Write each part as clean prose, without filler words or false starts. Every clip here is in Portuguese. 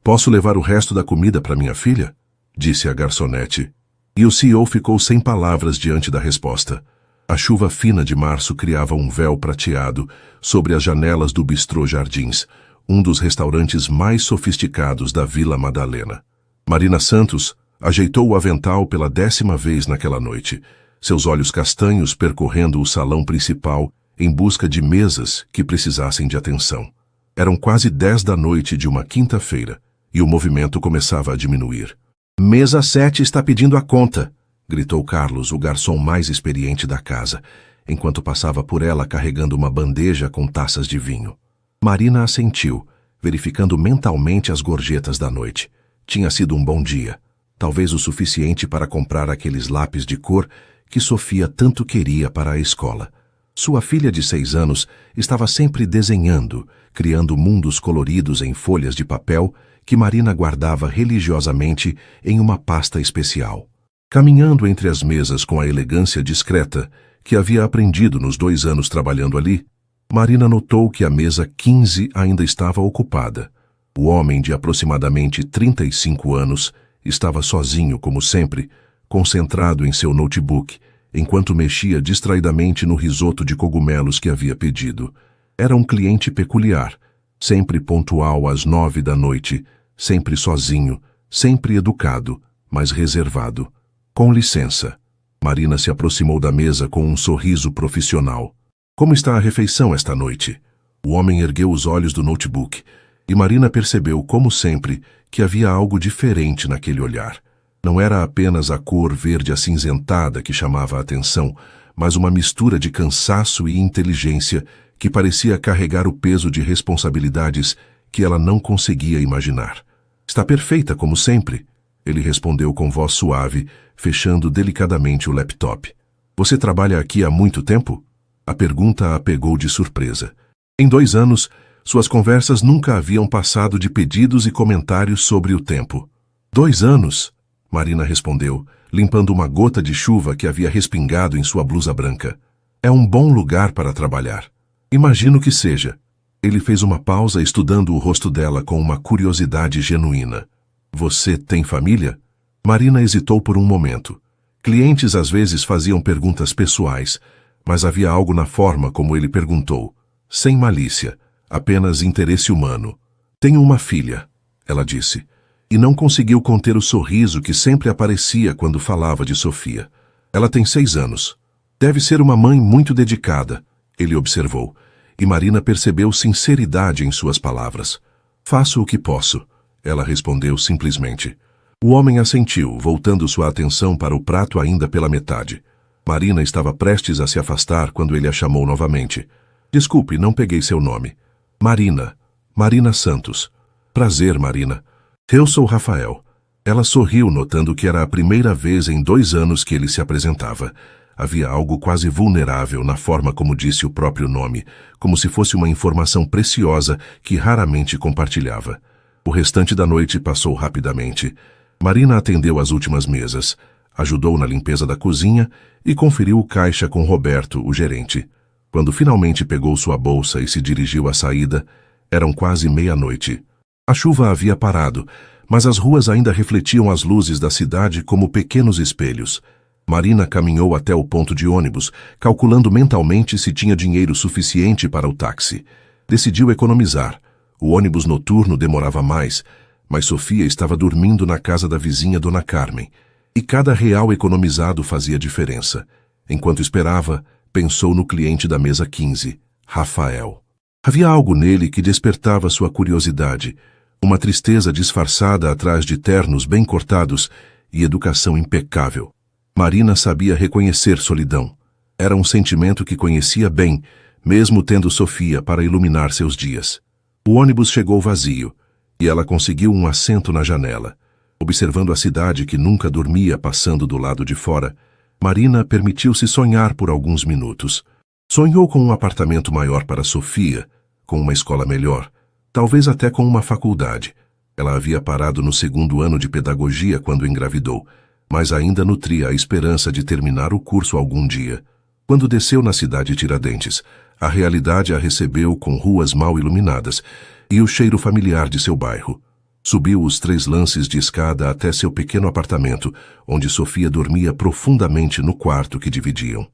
Posso levar o resto da comida para minha filha? Disse a garçonete. E o CEO ficou sem palavras diante da resposta. A chuva fina de março criava um véu prateado sobre as janelas do Bistrô Jardins, um dos restaurantes mais sofisticados da Vila Madalena. Marina Santos ajeitou o avental pela 10ª vez naquela noite, seus olhos castanhos percorrendo o salão principal em busca de mesas que precisassem de atenção. Eram quase 10 da noite de uma quinta-feira e o movimento começava a diminuir. "Mesa 7 está pedindo a conta", gritou Carlos, o garçom mais experiente da casa, enquanto passava por ela carregando uma bandeja com taças de vinho. Marina assentiu, verificando mentalmente as gorjetas da noite. Tinha sido um bom dia, talvez o suficiente para comprar aqueles lápis de cor que Sofia tanto queria para a escola. Sua filha de 6 anos estava sempre desenhando, criando mundos coloridos em folhas de papel que Marina guardava religiosamente em uma pasta especial. Caminhando entre as mesas com a elegância discreta que havia aprendido nos 2 anos trabalhando ali, Marina notou que a mesa 15 ainda estava ocupada. O homem de aproximadamente 35 anos estava sozinho, como sempre, concentrado em seu notebook, enquanto mexia distraidamente no risoto de cogumelos que havia pedido. Era um cliente peculiar, sempre pontual às 9 da noite, sempre sozinho, sempre educado, mas reservado. "Com licença." Marina se aproximou da mesa com um sorriso profissional. "Como está a refeição esta noite?" O homem ergueu os olhos do notebook, e Marina percebeu, como sempre, que havia algo diferente naquele olhar. Não era apenas a cor verde acinzentada que chamava a atenção, mas uma mistura de cansaço e inteligência que parecia carregar o peso de responsabilidades que ela não conseguia imaginar. "Está perfeita, como sempre," ele respondeu com voz suave, fechando delicadamente o laptop. "Você trabalha aqui há muito tempo?" A pergunta a pegou de surpresa. Em 2 anos, suas conversas nunca haviam passado de pedidos e comentários sobre o tempo. "2 anos?" Marina respondeu, limpando uma gota de chuva que havia respingado em sua blusa branca. "É um bom lugar para trabalhar." "Imagino que seja." Ele fez uma pausa estudando o rosto dela com uma curiosidade genuína. "Você tem família?" Marina hesitou por um momento. Clientes às vezes faziam perguntas pessoais, mas havia algo na forma como ele perguntou, sem malícia, apenas interesse humano. "Tenho uma filha," ela disse, e não conseguiu conter o sorriso que sempre aparecia quando falava de Sofia. "Ela tem 6 anos. Deve ser uma mãe muito dedicada," ele observou, e Marina percebeu sinceridade em suas palavras. "Faço o que posso," ela respondeu simplesmente. O homem assentiu, voltando sua atenção para o prato ainda pela metade. Marina estava prestes a se afastar quando ele a chamou novamente. "Desculpe, não peguei seu nome." "Marina. Marina Santos." "Prazer, Marina. Eu sou Rafael." Ela sorriu, notando que era a primeira vez em 2 anos que ele se apresentava. Havia algo quase vulnerável na forma como disse o próprio nome, como se fosse uma informação preciosa que raramente compartilhava. O restante da noite passou rapidamente. Marina atendeu às últimas mesas, ajudou na limpeza da cozinha e conferiu o caixa com Roberto, o gerente. Quando finalmente pegou sua bolsa e se dirigiu à saída, eram quase 00:30. A chuva havia parado, mas as ruas ainda refletiam as luzes da cidade como pequenos espelhos. Marina caminhou até o ponto de ônibus, calculando mentalmente se tinha dinheiro suficiente para o táxi. Decidiu economizar. O ônibus noturno demorava mais, mas Sofia estava dormindo na casa da vizinha Dona Carmen, e cada real economizado fazia diferença. Enquanto esperava, pensou no cliente da mesa 15, Rafael. Havia algo nele que despertava sua curiosidade, uma tristeza disfarçada atrás de ternos bem cortados e educação impecável. Marina sabia reconhecer solidão. Era um sentimento que conhecia bem, mesmo tendo Sofia para iluminar seus dias. O ônibus chegou vazio, e ela conseguiu um assento na janela. Observando a cidade que nunca dormia passando do lado de fora, Marina permitiu-se sonhar por alguns minutos. Sonhou com um apartamento maior para Sofia, com uma escola melhor, talvez até com uma faculdade. Ela havia parado no 2º ano de pedagogia quando engravidou, mas ainda nutria a esperança de terminar o curso algum dia. Quando desceu na cidade de Tiradentes, a realidade a recebeu com ruas mal iluminadas e o cheiro familiar de seu bairro. Subiu os 3 lances de escada até seu pequeno apartamento, onde Sofia dormia profundamente no quarto que dividiam.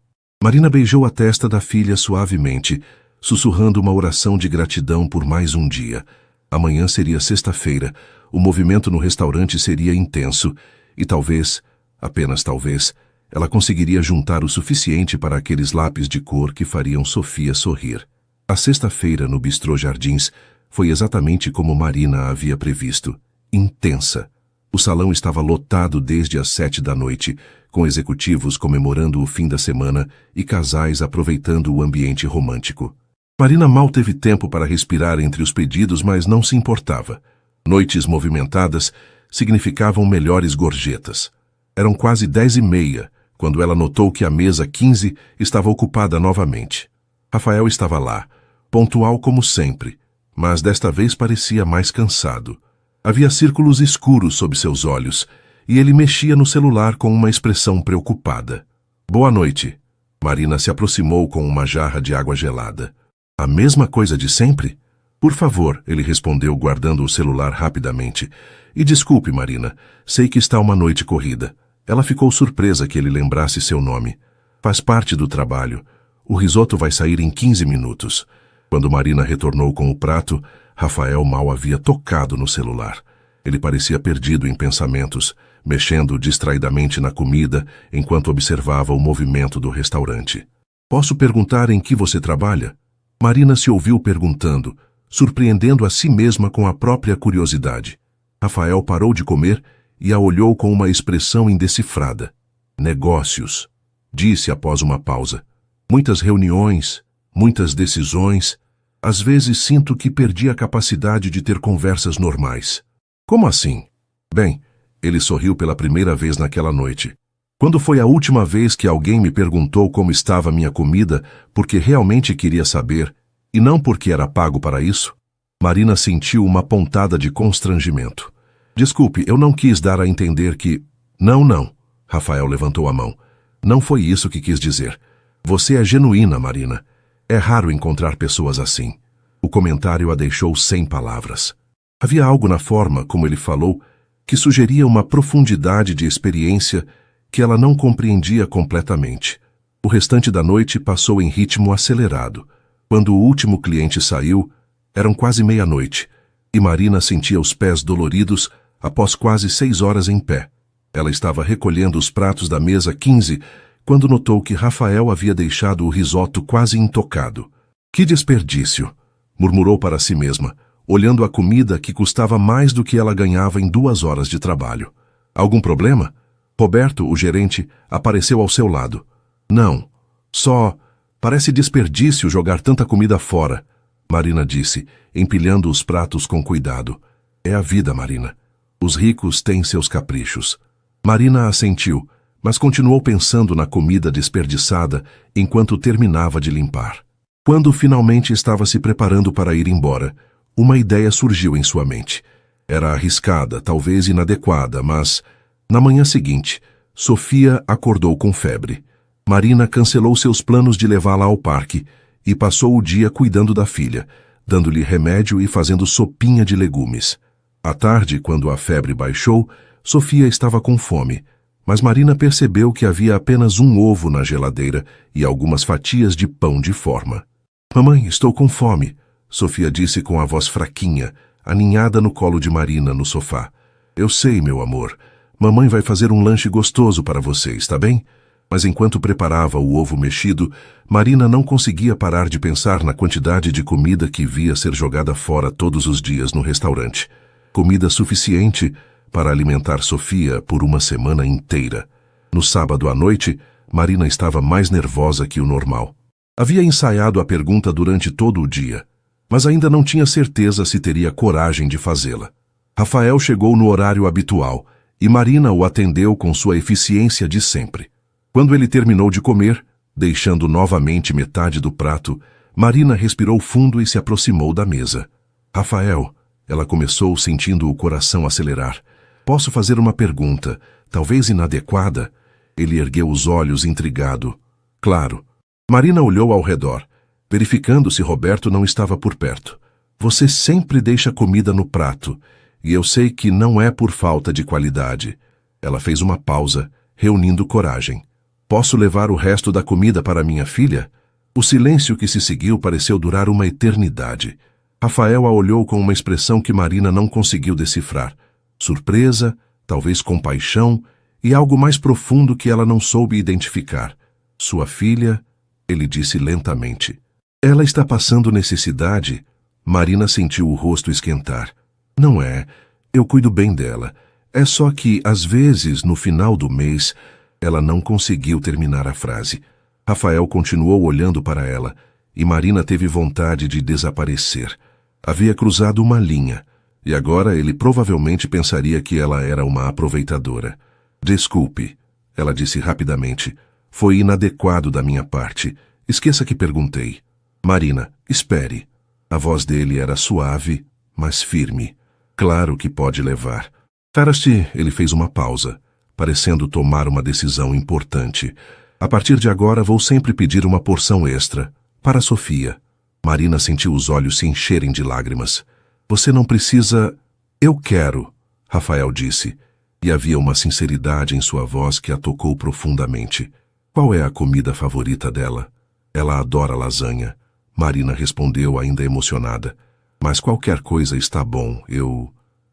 Marina beijou a testa da filha suavemente, sussurrando uma oração de gratidão por mais um dia. Amanhã seria sexta-feira, o movimento no restaurante seria intenso e talvez, apenas talvez, ela conseguiria juntar o suficiente para aqueles lápis de cor que fariam Sofia sorrir. A sexta-feira no Bistrô Jardins foi exatamente como Marina havia previsto, intensa. O salão estava lotado desde as 7 da noite, com executivos comemorando o fim da semana e casais aproveitando o ambiente romântico. Marina mal teve tempo para respirar entre os pedidos, mas não se importava. Noites movimentadas significavam melhores gorjetas. Eram quase 10h30, quando ela notou que a mesa 15 estava ocupada novamente. Rafael estava lá, pontual como sempre, mas desta vez parecia mais cansado. Havia círculos escuros sob seus olhos, e ele mexia no celular com uma expressão preocupada. Boa noite. Marina se aproximou com uma jarra de água gelada. A mesma coisa de sempre? Por favor, ele respondeu guardando o celular rapidamente. E desculpe, Marina, sei que está uma noite corrida. Ela ficou surpresa que ele lembrasse seu nome. Faz parte do trabalho. O risoto vai sair em 15 minutos. Quando Marina retornou com o prato, Rafael mal havia tocado no celular. Ele parecia perdido em pensamentos, mexendo distraidamente na comida enquanto observava o movimento do restaurante. Posso perguntar em que você trabalha? Marina se ouviu perguntando, surpreendendo a si mesma com a própria curiosidade. Rafael parou de comer e a olhou com uma expressão indecifrada. Negócios, disse após uma pausa. Muitas reuniões, muitas decisões. Às vezes sinto que perdi a capacidade de ter conversas normais. Como assim? Bem, ele sorriu pela primeira vez naquela noite. Quando foi a última vez que alguém me perguntou como estava minha comida porque realmente queria saber, e não porque era pago para isso? Marina sentiu uma pontada de constrangimento. Desculpe, eu não quis dar a entender que... Não. Rafael levantou a mão. Não foi isso que quis dizer. Você é genuína, Marina. É raro encontrar pessoas assim. O comentário a deixou sem palavras. Havia algo na forma como ele falou que sugeria uma profundidade de experiência que ela não compreendia completamente. O restante da noite passou em ritmo acelerado. Quando o último cliente saiu, eram quase meia-noite, e Marina sentia os pés doloridos após quase 6 horas em pé. Ela estava recolhendo os pratos da mesa 15 quando notou que Rafael havia deixado o risoto quase intocado. Que desperdício! Murmurou para si mesma, olhando a comida que custava mais do que ela ganhava em 2 horas de trabalho. Algum problema? Roberto, o gerente, apareceu ao seu lado. Não, só... Parece desperdício jogar tanta comida fora, Marina disse, empilhando os pratos com cuidado. É a vida, Marina. Os ricos têm seus caprichos. Marina assentiu, mas continuou pensando na comida desperdiçada enquanto terminava de limpar. Quando finalmente estava se preparando para ir embora, uma ideia surgiu em sua mente. Era arriscada, talvez inadequada, mas... Na manhã seguinte, Sofia acordou com febre. Marina cancelou seus planos de levá-la ao parque e passou o dia cuidando da filha, dando-lhe remédio e fazendo sopinha de legumes. À tarde, quando a febre baixou, Sofia estava com fome, mas Marina percebeu que havia apenas um ovo na geladeira e algumas fatias de pão de forma. Mamãe, estou com fome, Sofia disse com a voz fraquinha, aninhada no colo de Marina no sofá. Eu sei, meu amor. Mamãe vai fazer um lanche gostoso para você, está bem? Mas enquanto preparava o ovo mexido, Marina não conseguia parar de pensar na quantidade de comida que via ser jogada fora todos os dias no restaurante. Comida suficiente para alimentar Sofia por uma semana inteira. No sábado à noite, Marina estava mais nervosa que o normal. Havia ensaiado a pergunta durante todo o dia, mas ainda não tinha certeza se teria coragem de fazê-la. Rafael chegou no horário habitual, e Marina o atendeu com sua eficiência de sempre. Quando ele terminou de comer, deixando novamente metade do prato, Marina respirou fundo e se aproximou da mesa. Rafael, ela começou sentindo o coração acelerar. Posso fazer uma pergunta, talvez inadequada? Ele ergueu os olhos intrigado. Claro. Marina olhou ao redor, verificando se Roberto não estava por perto. Você sempre deixa comida no prato. E eu sei que não é por falta de qualidade. Ela fez uma pausa, reunindo coragem. Posso levar o resto da comida para minha filha? O silêncio que se seguiu pareceu durar uma eternidade. Rafael a olhou com uma expressão que Marina não conseguiu decifrar. Surpresa, talvez compaixão e algo mais profundo que ela não soube identificar. Sua filha, ele disse lentamente. Ela está passando necessidade? Marina sentiu o rosto esquentar. Não é, eu cuido bem dela. É só que, às vezes, no final do mês, ela não conseguiu terminar a frase. Rafael continuou olhando para ela, e Marina teve vontade de desaparecer. Havia cruzado uma linha, e agora ele provavelmente pensaria que ela era uma aproveitadora. Desculpe, ela disse rapidamente. Foi inadequado da minha parte. Esqueça que perguntei. Marina, espere. A voz dele era suave, mas firme. Claro que pode levar. Farasti, ele fez uma pausa, parecendo tomar uma decisão importante. A partir de agora vou sempre pedir uma porção extra. Para Sofia. Marina sentiu os olhos se encherem de lágrimas. Você não precisa... Eu quero, Rafael disse. E havia uma sinceridade em sua voz que a tocou profundamente. Qual é a comida favorita dela? Ela adora lasanha. Marina respondeu ainda emocionada. Mas qualquer coisa está bom,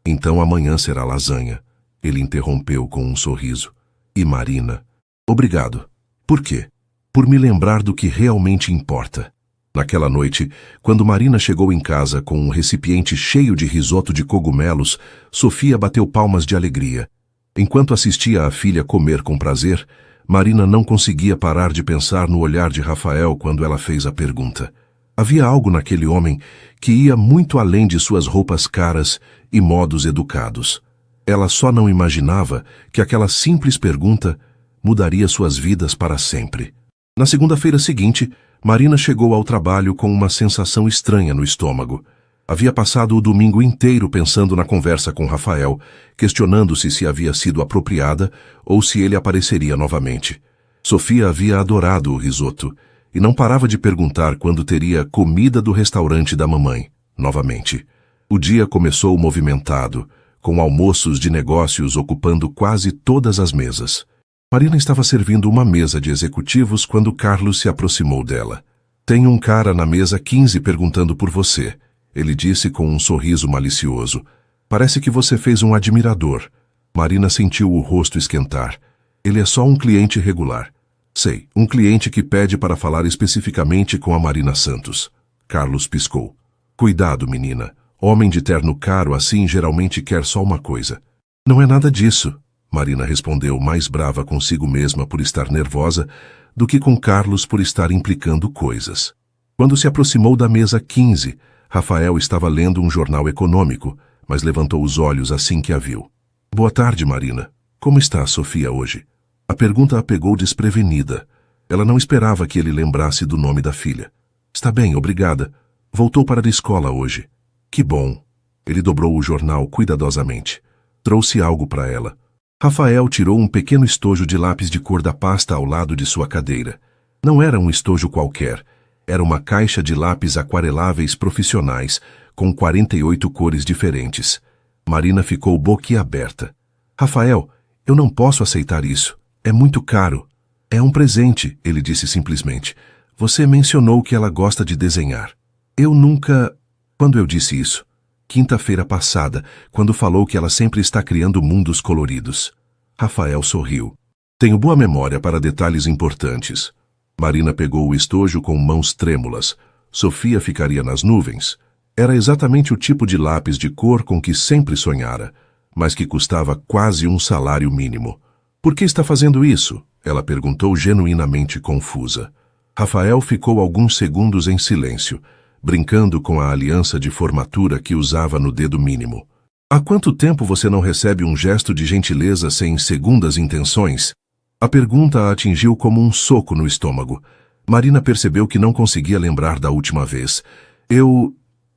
Então amanhã será lasanha. Ele interrompeu com um sorriso. E Marina? Obrigado. Por quê? Por me lembrar do que realmente importa. Naquela noite, quando Marina chegou em casa com um recipiente cheio de risoto de cogumelos, Sofia bateu palmas de alegria. Enquanto assistia a filha comer com prazer, Marina não conseguia parar de pensar no olhar de Rafael quando ela fez a pergunta. Havia algo naquele homem que ia muito além de suas roupas caras e modos educados. Ela só não imaginava que aquela simples pergunta mudaria suas vidas para sempre. Na segunda-feira seguinte, Marina chegou ao trabalho com uma sensação estranha no estômago. Havia passado o domingo inteiro pensando na conversa com Rafael, questionando-se se havia sido apropriada ou se ele apareceria novamente. Sofia havia adorado o risoto e não parava de perguntar quando teria comida do restaurante da mamãe, novamente. O dia começou movimentado, com almoços de negócios ocupando quase todas as mesas. Marina estava servindo uma mesa de executivos quando Carlos se aproximou dela. Tem um cara na mesa 15 perguntando por você, ele disse com um sorriso malicioso. Parece que você fez um admirador. Marina sentiu o rosto esquentar. Ele é só um cliente regular. Sei, um cliente que pede para falar especificamente com a Marina Santos. Carlos piscou. Cuidado, menina. Homem de terno caro assim geralmente quer só uma coisa. Não é nada disso. Marina respondeu mais brava consigo mesma por estar nervosa do que com Carlos por estar implicando coisas. Quando se aproximou da mesa 15, Rafael estava lendo um jornal econômico, mas levantou os olhos assim que a viu. Boa tarde, Marina. Como está a Sofia hoje? A pergunta a pegou desprevenida. Ela não esperava que ele lembrasse do nome da filha. Está bem, obrigada. Voltou para a escola hoje. Que bom. Ele dobrou o jornal cuidadosamente. Trouxe algo para ela. Rafael tirou um pequeno estojo de lápis de cor da pasta ao lado de sua cadeira. Não era um estojo qualquer. Era uma caixa de lápis aquareláveis profissionais, com 48 cores diferentes. Marina ficou boquiaberta. Rafael, eu não posso aceitar isso. É muito caro. É um presente, ele disse simplesmente. Você mencionou que ela gosta de desenhar. Eu nunca... Quando eu disse isso? Quinta-feira passada, quando falou que ela sempre está criando mundos coloridos. Rafael sorriu. Tenho boa memória para detalhes importantes. Marina pegou o estojo com mãos trêmulas. Sofia ficaria nas nuvens. Era exatamente o tipo de lápis de cor com que sempre sonhara, mas que custava quase um salário mínimo. Por que está fazendo isso? Ela perguntou genuinamente confusa. Rafael ficou alguns segundos em silêncio, brincando com a aliança de formatura que usava no dedo mínimo. Há quanto tempo você não recebe um gesto de gentileza sem segundas intenções? A pergunta a atingiu como um soco no estômago. Marina percebeu que não conseguia lembrar da última vez.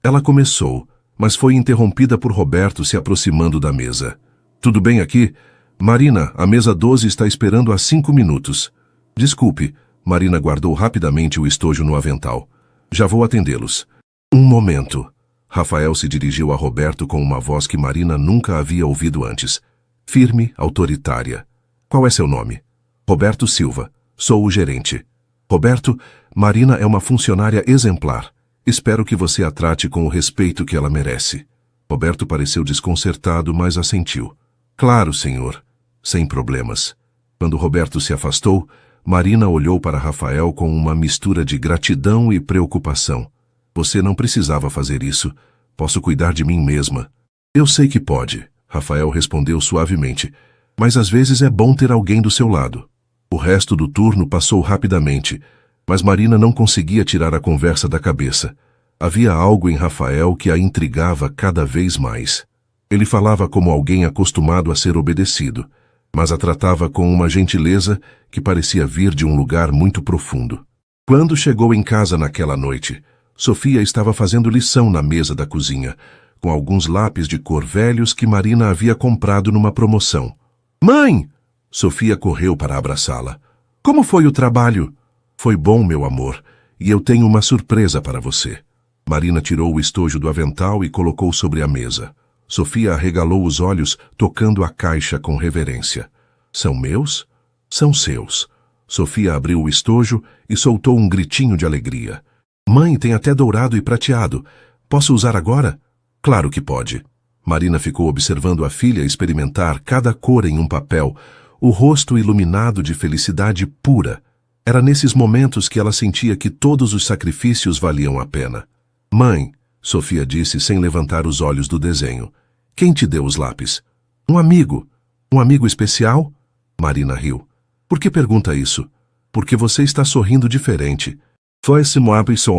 Ela começou, mas foi interrompida por Roberto se aproximando da mesa. Tudo bem aqui? Marina, a mesa 12 está esperando há 5 minutos. Desculpe, Marina guardou rapidamente o estojo no avental. Já vou atendê-los. Um momento. Rafael se dirigiu a Roberto com uma voz que Marina nunca havia ouvido antes. Firme, autoritária. Qual é seu nome? Roberto Silva. Sou o gerente. Roberto, Marina é uma funcionária exemplar. Espero que você a trate com o respeito que ela merece. Roberto pareceu desconcertado, mas assentiu. Claro, senhor. Sem problemas. Quando Roberto se afastou, Marina olhou para Rafael com uma mistura de gratidão e preocupação. Você não precisava fazer isso. Posso cuidar de mim mesma. Eu sei que pode, Rafael respondeu suavemente, mas às vezes é bom ter alguém do seu lado. O resto do turno passou rapidamente, mas Marina não conseguia tirar a conversa da cabeça. Havia algo em Rafael que a intrigava cada vez mais. Ele falava como alguém acostumado a ser obedecido, mas a tratava com uma gentileza que parecia vir de um lugar muito profundo. Quando chegou em casa naquela noite, Sofia estava fazendo lição na mesa da cozinha, com alguns lápis de cor velhos que Marina havia comprado numa promoção. Mãe! Sofia correu para abraçá-la. Como foi o trabalho? Foi bom, meu amor, e eu tenho uma surpresa para você. Marina tirou o estojo do avental e colocou sobre a mesa. Sofia arregalou os olhos, tocando a caixa com reverência. São meus? São seus. Sofia abriu o estojo e soltou um gritinho de alegria. Mãe, tem até dourado e prateado. Posso usar agora? Claro que pode. Marina ficou observando a filha experimentar cada cor em um papel, o rosto iluminado de felicidade pura. Era nesses momentos que ela sentia que todos os sacrifícios valiam a pena. Mãe, Sofia disse sem levantar os olhos do desenho. Quem te deu os lápis? Um amigo. Um amigo especial? Marina riu. Por que pergunta isso? Porque você está sorrindo diferente. Foi-se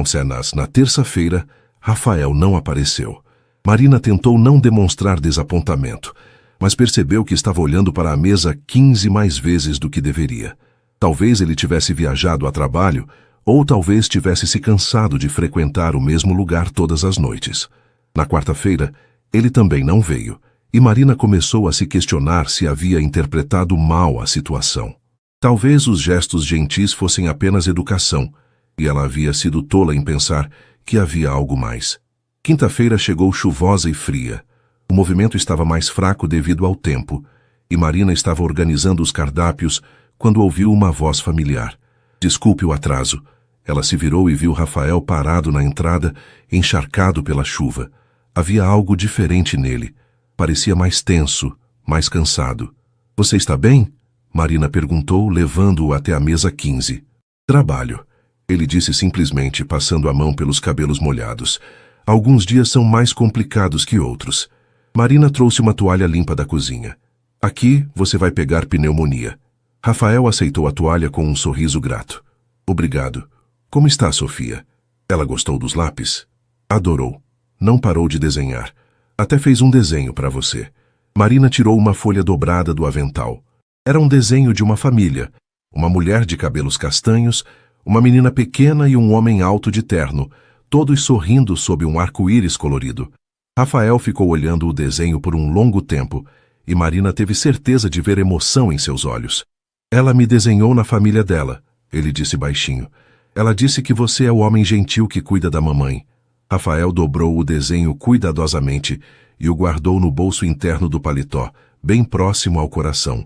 cenas. Na terça-feira, Rafael não apareceu. Marina tentou não demonstrar desapontamento, mas percebeu que estava olhando para a mesa 15 mais vezes do que deveria. Talvez ele tivesse viajado a trabalho, ou talvez tivesse se cansado de frequentar o mesmo lugar todas as noites. Na quarta-feira, ele também não veio, e Marina começou a se questionar se havia interpretado mal a situação. Talvez os gestos gentis fossem apenas educação, e ela havia sido tola em pensar que havia algo mais. Quinta-feira chegou chuvosa e fria. O movimento estava mais fraco devido ao tempo, e Marina estava organizando os cardápios quando ouviu uma voz familiar. Desculpe o atraso. Ela se virou e viu Rafael parado na entrada, encharcado pela chuva. Havia algo diferente nele. Parecia mais tenso, mais cansado. Você está bem? Marina perguntou, levando-o até a mesa 15. Trabalho. Ele disse simplesmente, passando a mão pelos cabelos molhados. Alguns dias são mais complicados que outros. Marina trouxe uma toalha limpa da cozinha. Aqui você vai pegar pneumonia. Rafael aceitou a toalha com um sorriso grato. Obrigado. Como está, Sofia? Ela gostou dos lápis? Adorou. Não parou de desenhar. Até fez um desenho para você. Marina tirou uma folha dobrada do avental. Era um desenho de uma família. Uma mulher de cabelos castanhos, uma menina pequena e um homem alto de terno, todos sorrindo sob um arco-íris colorido. Rafael ficou olhando o desenho por um longo tempo, e Marina teve certeza de ver emoção em seus olhos. Ela me desenhou na família dela, ele disse baixinho. Ela disse que você é o homem gentil que cuida da mamãe. Rafael dobrou o desenho cuidadosamente e o guardou no bolso interno do paletó, bem próximo ao coração.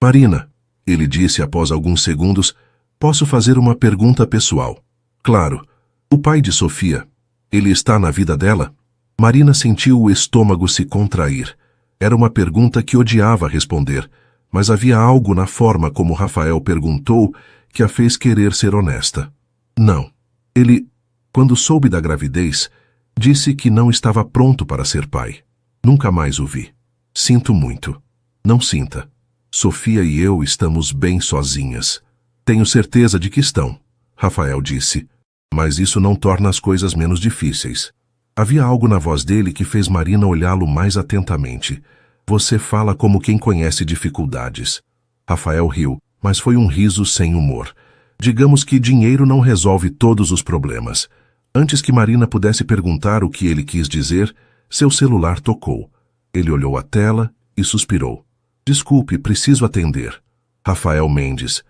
Marina, ele disse após alguns segundos, posso fazer uma pergunta pessoal? Claro. O pai de Sofia, ele está na vida dela? Marina sentiu o estômago se contrair. Era uma pergunta que odiava responder, mas havia algo na forma como Rafael perguntou que a fez querer ser honesta. Não. Ele, quando soube da gravidez, disse que não estava pronto para ser pai. Nunca mais o vi. Sinto muito. Não sinta. Sofia e eu estamos bem sozinhas. Tenho certeza de que estão, Rafael disse. Mas isso não torna as coisas menos difíceis. Havia algo na voz dele que fez Marina olhá-lo mais atentamente. Você fala como quem conhece dificuldades. Rafael riu, mas foi um riso sem humor. Digamos que dinheiro não resolve todos os problemas. Antes que Marina pudesse perguntar o que ele quis dizer, seu celular tocou. Ele olhou a tela e suspirou. Desculpe, preciso atender. Rafael Mendes,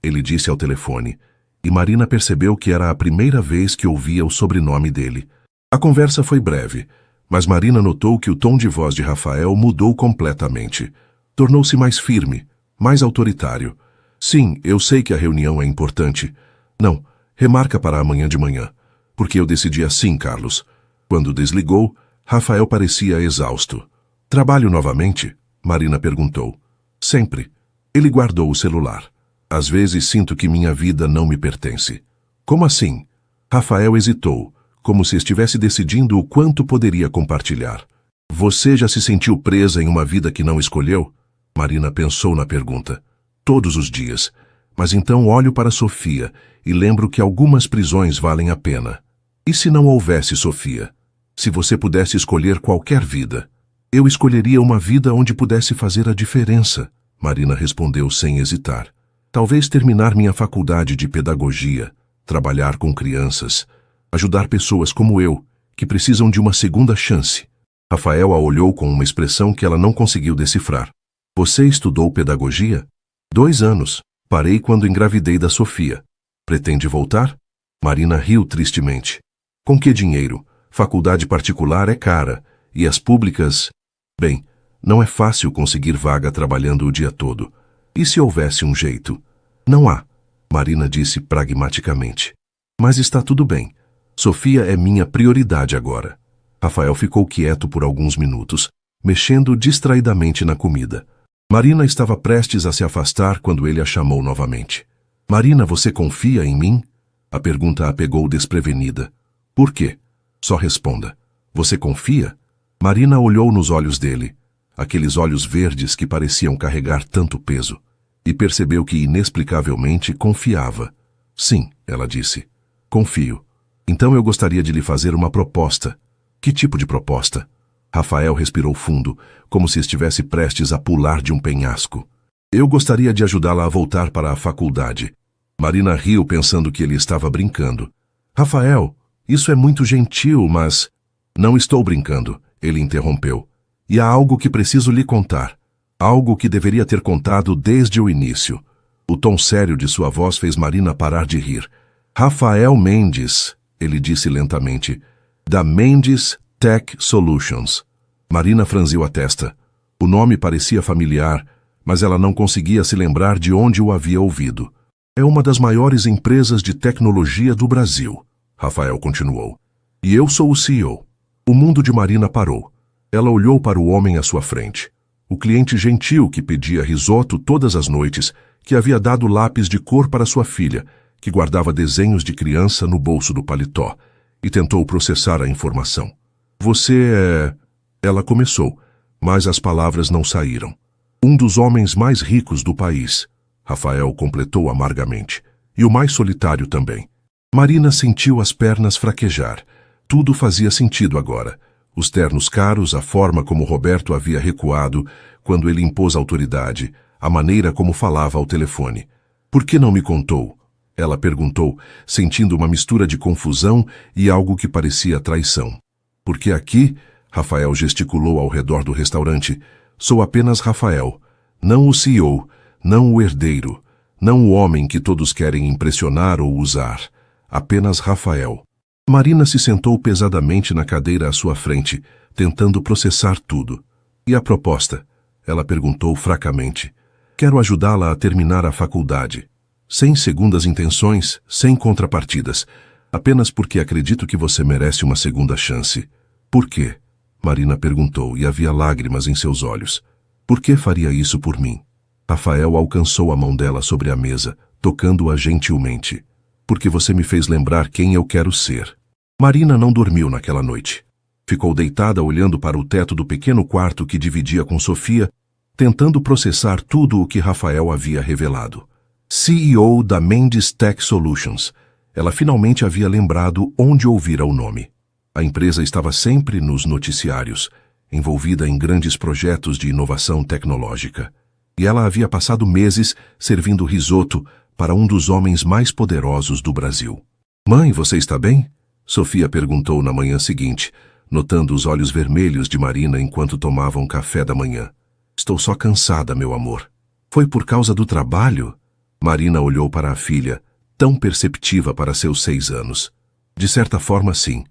ele disse ao telefone, e Marina percebeu que era a primeira vez que ouvia o sobrenome dele. A conversa foi breve, Mas Marina notou que o tom de voz de Rafael mudou completamente. Tornou-se mais firme, mais autoritário. Sim, eu sei que a reunião é importante. Não, remarca para amanhã de manhã. Porque eu decidi assim, Carlos. Quando desligou, Rafael parecia exausto. Trabalho novamente? Marina perguntou. Sempre. Ele guardou o celular. Às vezes sinto que minha vida não me pertence. Como assim? Rafael hesitou, como se estivesse decidindo o quanto poderia compartilhar. Você já se sentiu presa em uma vida que não escolheu? Marina pensou na pergunta. Todos os dias. Mas então olho para Sofia e lembro que algumas prisões valem a pena. E se não houvesse Sofia? Se você pudesse escolher qualquer vida? Eu escolheria uma vida onde pudesse fazer a diferença, Marina respondeu sem hesitar. Talvez terminar minha faculdade de pedagogia, trabalhar com crianças, ajudar pessoas como eu, que precisam de uma segunda chance. Rafael a olhou com uma expressão que ela não conseguiu decifrar. Você estudou pedagogia? 2 anos. Parei quando engravidei da Sofia. Pretende voltar? Marina riu tristemente. Com que dinheiro? Faculdade particular é cara, e as públicas... Bem, não é fácil conseguir vaga trabalhando o dia todo. E se houvesse um jeito? Não há, Marina disse pragmaticamente. Mas está tudo bem. Sofia é minha prioridade agora. Rafael ficou quieto por alguns minutos, mexendo distraidamente na comida. Marina estava prestes a se afastar quando ele a chamou novamente. Marina, você confia em mim? A pergunta a pegou desprevenida. Por quê? Só responda. Você confia? Marina olhou nos olhos dele, aqueles olhos verdes que pareciam carregar tanto peso, e percebeu que inexplicavelmente confiava. Sim, ela disse. Confio. Então eu gostaria de lhe fazer uma proposta. Que tipo de proposta? Rafael respirou fundo, como se estivesse prestes a pular de um penhasco. Eu gostaria de ajudá-la a voltar para a faculdade. Marina riu pensando que ele estava brincando. Rafael, isso é muito gentil, mas... Não estou brincando, ele interrompeu. E há algo que preciso lhe contar. Algo que deveria ter contado desde o início. O tom sério de sua voz fez Marina parar de rir. Rafael Mendes, ele disse lentamente, da Mendes Tech Solutions. Marina franziu a testa. O nome parecia familiar, mas ela não conseguia se lembrar de onde o havia ouvido. É uma das maiores empresas de tecnologia do Brasil, Rafael continuou. E eu sou o CEO. O mundo de Marina parou. Ela olhou para o homem à sua frente. O cliente gentil que pedia risoto todas as noites, que havia dado lápis de cor para sua filha, que guardava desenhos de criança no bolso do paletó, e tentou processar a informação. Você é... Ela começou, mas as palavras não saíram. Um dos homens mais ricos do país, Rafael completou amargamente, e o mais solitário também. Marina sentiu as pernas fraquejar. Tudo fazia sentido agora. Os ternos caros, a forma como Roberto havia recuado quando ele impôs autoridade, a maneira como falava ao telefone. Por que não me contou? Ela perguntou, sentindo uma mistura de confusão e algo que parecia traição. Porque aqui, Rafael gesticulou ao redor do restaurante, sou apenas Rafael, não o CEO, não o herdeiro, não o homem que todos querem impressionar ou usar, apenas Rafael. Marina se sentou pesadamente na cadeira à sua frente, tentando processar tudo. E a proposta? Ela perguntou fracamente. Quero ajudá-la a terminar a faculdade. Sem segundas intenções, sem contrapartidas. Apenas porque acredito que você merece uma segunda chance. Por quê? Marina perguntou e havia lágrimas em seus olhos. Por que faria isso por mim? Rafael alcançou a mão dela sobre a mesa, tocando-a gentilmente. Porque você me fez lembrar quem eu quero ser. Marina não dormiu naquela noite. Ficou deitada olhando para o teto do pequeno quarto que dividia com Sofia, tentando processar tudo o que Rafael havia revelado. CEO da Mendes Tech Solutions. Ela finalmente havia lembrado onde ouvira o nome. A empresa estava sempre nos noticiários, envolvida em grandes projetos de inovação tecnológica. E ela havia passado meses servindo risoto para um dos homens mais poderosos do Brasil. Mãe, você está bem? Sofia perguntou na manhã seguinte, notando os olhos vermelhos de Marina enquanto tomavam café da manhã. Estou só cansada, meu amor. Foi por causa do trabalho? Marina olhou para a filha, tão perceptiva para seus 6 anos. De certa forma, sim.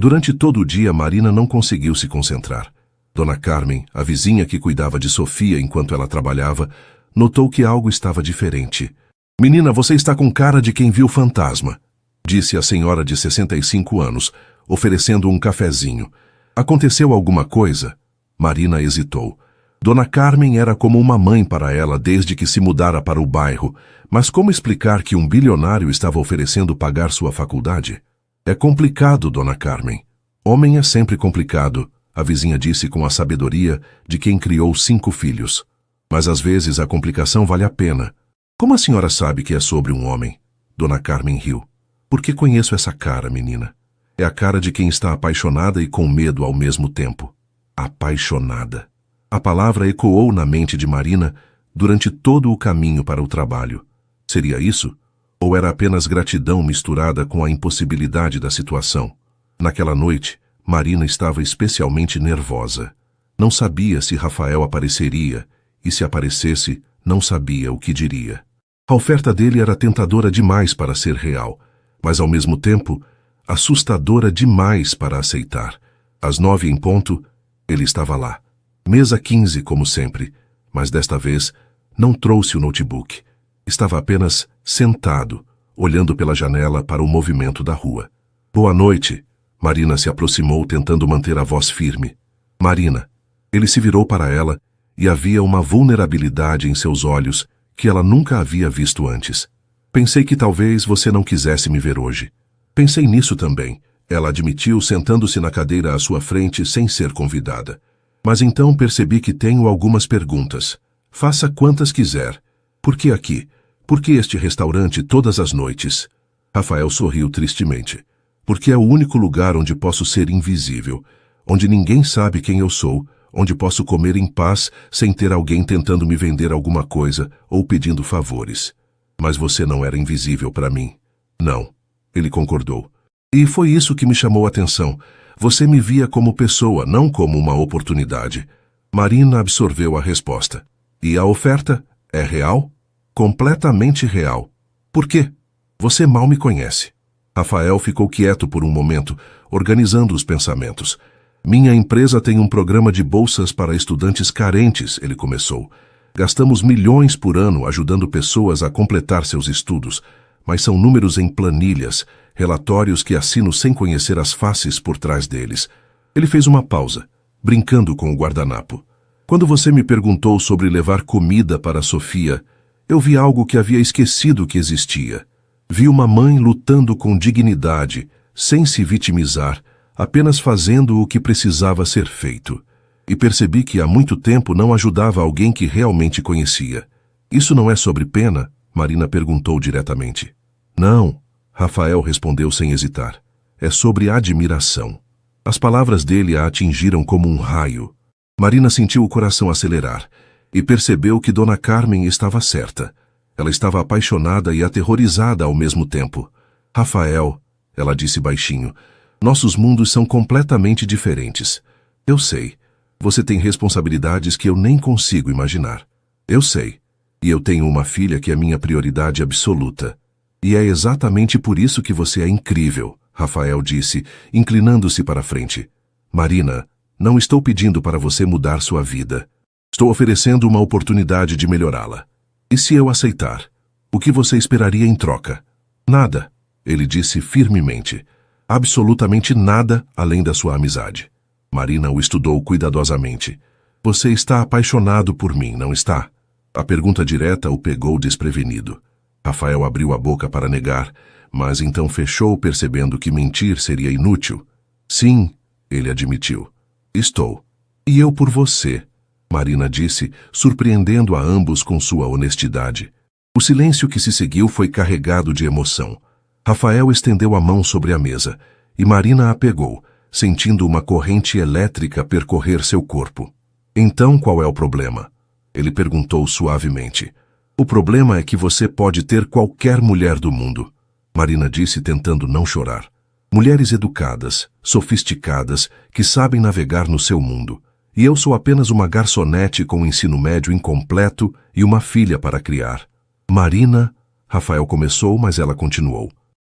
Durante todo o dia, Marina não conseguiu se concentrar. Dona Carmen, a vizinha que cuidava de Sofia enquanto ela trabalhava, notou que algo estava diferente. "Menina, você está com cara de quem viu fantasma", disse a senhora de 65 anos, oferecendo um cafezinho. "Aconteceu alguma coisa?" Marina hesitou. Dona Carmen era como uma mãe para ela desde que se mudara para o bairro, mas como explicar que um bilionário estava oferecendo pagar sua faculdade? "É complicado, Dona Carmen." "Homem é sempre complicado", a vizinha disse com a sabedoria de quem criou 5 filhos. "Mas às vezes a complicação vale a pena." "Como a senhora sabe que é sobre um homem?" Dona Carmen riu. "Porque conheço essa cara, menina. É a cara de quem está apaixonada e com medo ao mesmo tempo." Apaixonada. A palavra ecoou na mente de Marina durante todo o caminho para o trabalho. Seria isso? Ou era apenas gratidão misturada com a impossibilidade da situação? Naquela noite, Marina estava especialmente nervosa. Não sabia se Rafael apareceria, e se aparecesse, não sabia o que diria. A oferta dele era tentadora demais para ser real, mas ao mesmo tempo, assustadora demais para aceitar. Às 9 em ponto, ele estava lá. Mesa 15, como sempre, mas desta vez não trouxe o notebook. Estava apenas sentado, olhando pela janela para o movimento da rua. "Boa noite." Marina se aproximou tentando manter a voz firme. "Marina." Ele se virou para ela e havia uma vulnerabilidade em seus olhos que ela nunca havia visto antes. "Pensei que talvez você não quisesse me ver hoje." "Pensei nisso também," ela admitiu sentando-se na cadeira à sua frente sem ser convidada. "Mas então percebi que tenho algumas perguntas. Faça quantas quiser. Por que aqui? Por que este restaurante todas as noites?" Rafael sorriu tristemente. "Porque é o único lugar onde posso ser invisível, onde ninguém sabe quem eu sou, onde posso comer em paz sem ter alguém tentando me vender alguma coisa ou pedindo favores." "Mas você não era invisível para mim." "Não." Ele concordou. "E foi isso que me chamou a atenção. Você me via como pessoa, não como uma oportunidade." Marina absorveu a resposta. "E a oferta é real?" "Completamente real." "Por quê?" "Você mal me conhece." Rafael ficou quieto por um momento, organizando os pensamentos. "Minha empresa tem um programa de bolsas para estudantes carentes," ele começou. "Gastamos milhões por ano ajudando pessoas a completar seus estudos, mas são números em planilhas, relatórios que assino sem conhecer as faces por trás deles." Ele fez uma pausa, brincando com o guardanapo. "Quando você me perguntou sobre levar comida para Sofia, eu vi algo que havia esquecido que existia. Vi uma mãe lutando com dignidade, sem se vitimizar, apenas fazendo o que precisava ser feito. E percebi que há muito tempo não ajudava alguém que realmente conhecia." "Isso não é sobre pena?" Marina perguntou diretamente. "Não," Rafael respondeu sem hesitar. "É sobre admiração." As palavras dele a atingiram como um raio. Marina sentiu o coração acelerar e percebeu que Dona Carmen estava certa. Ela estava apaixonada e aterrorizada ao mesmo tempo. "Rafael," ela disse baixinho, "nossos mundos são completamente diferentes. Eu sei. Você tem responsabilidades que eu nem consigo imaginar. Eu sei. E eu tenho uma filha que é minha prioridade absoluta. E é exatamente por isso que você é incrível," Rafael disse, inclinando-se para a frente. "Marina, não estou pedindo para você mudar sua vida. Estou oferecendo uma oportunidade de melhorá-la. E se eu aceitar? O que você esperaria em troca?" "Nada," ele disse firmemente. "Absolutamente nada além da sua amizade." Marina o estudou cuidadosamente. "Você está apaixonado por mim, não está?" A pergunta direta o pegou desprevenido. Rafael abriu a boca para negar, mas então fechou percebendo que mentir seria inútil. "Sim," ele admitiu. "Estou. E eu por você," Marina disse, surpreendendo a ambos com sua honestidade. O silêncio que se seguiu foi carregado de emoção. Rafael estendeu a mão sobre a mesa, e Marina a pegou, sentindo uma corrente elétrica percorrer seu corpo. "Então qual é o problema?" ele perguntou suavemente. "O problema é que você pode ter qualquer mulher do mundo," Marina disse tentando não chorar. "Mulheres educadas, sofisticadas, que sabem navegar no seu mundo. E eu sou apenas uma garçonete com ensino médio incompleto e uma filha para criar." "Marina," Rafael começou, mas ela continuou.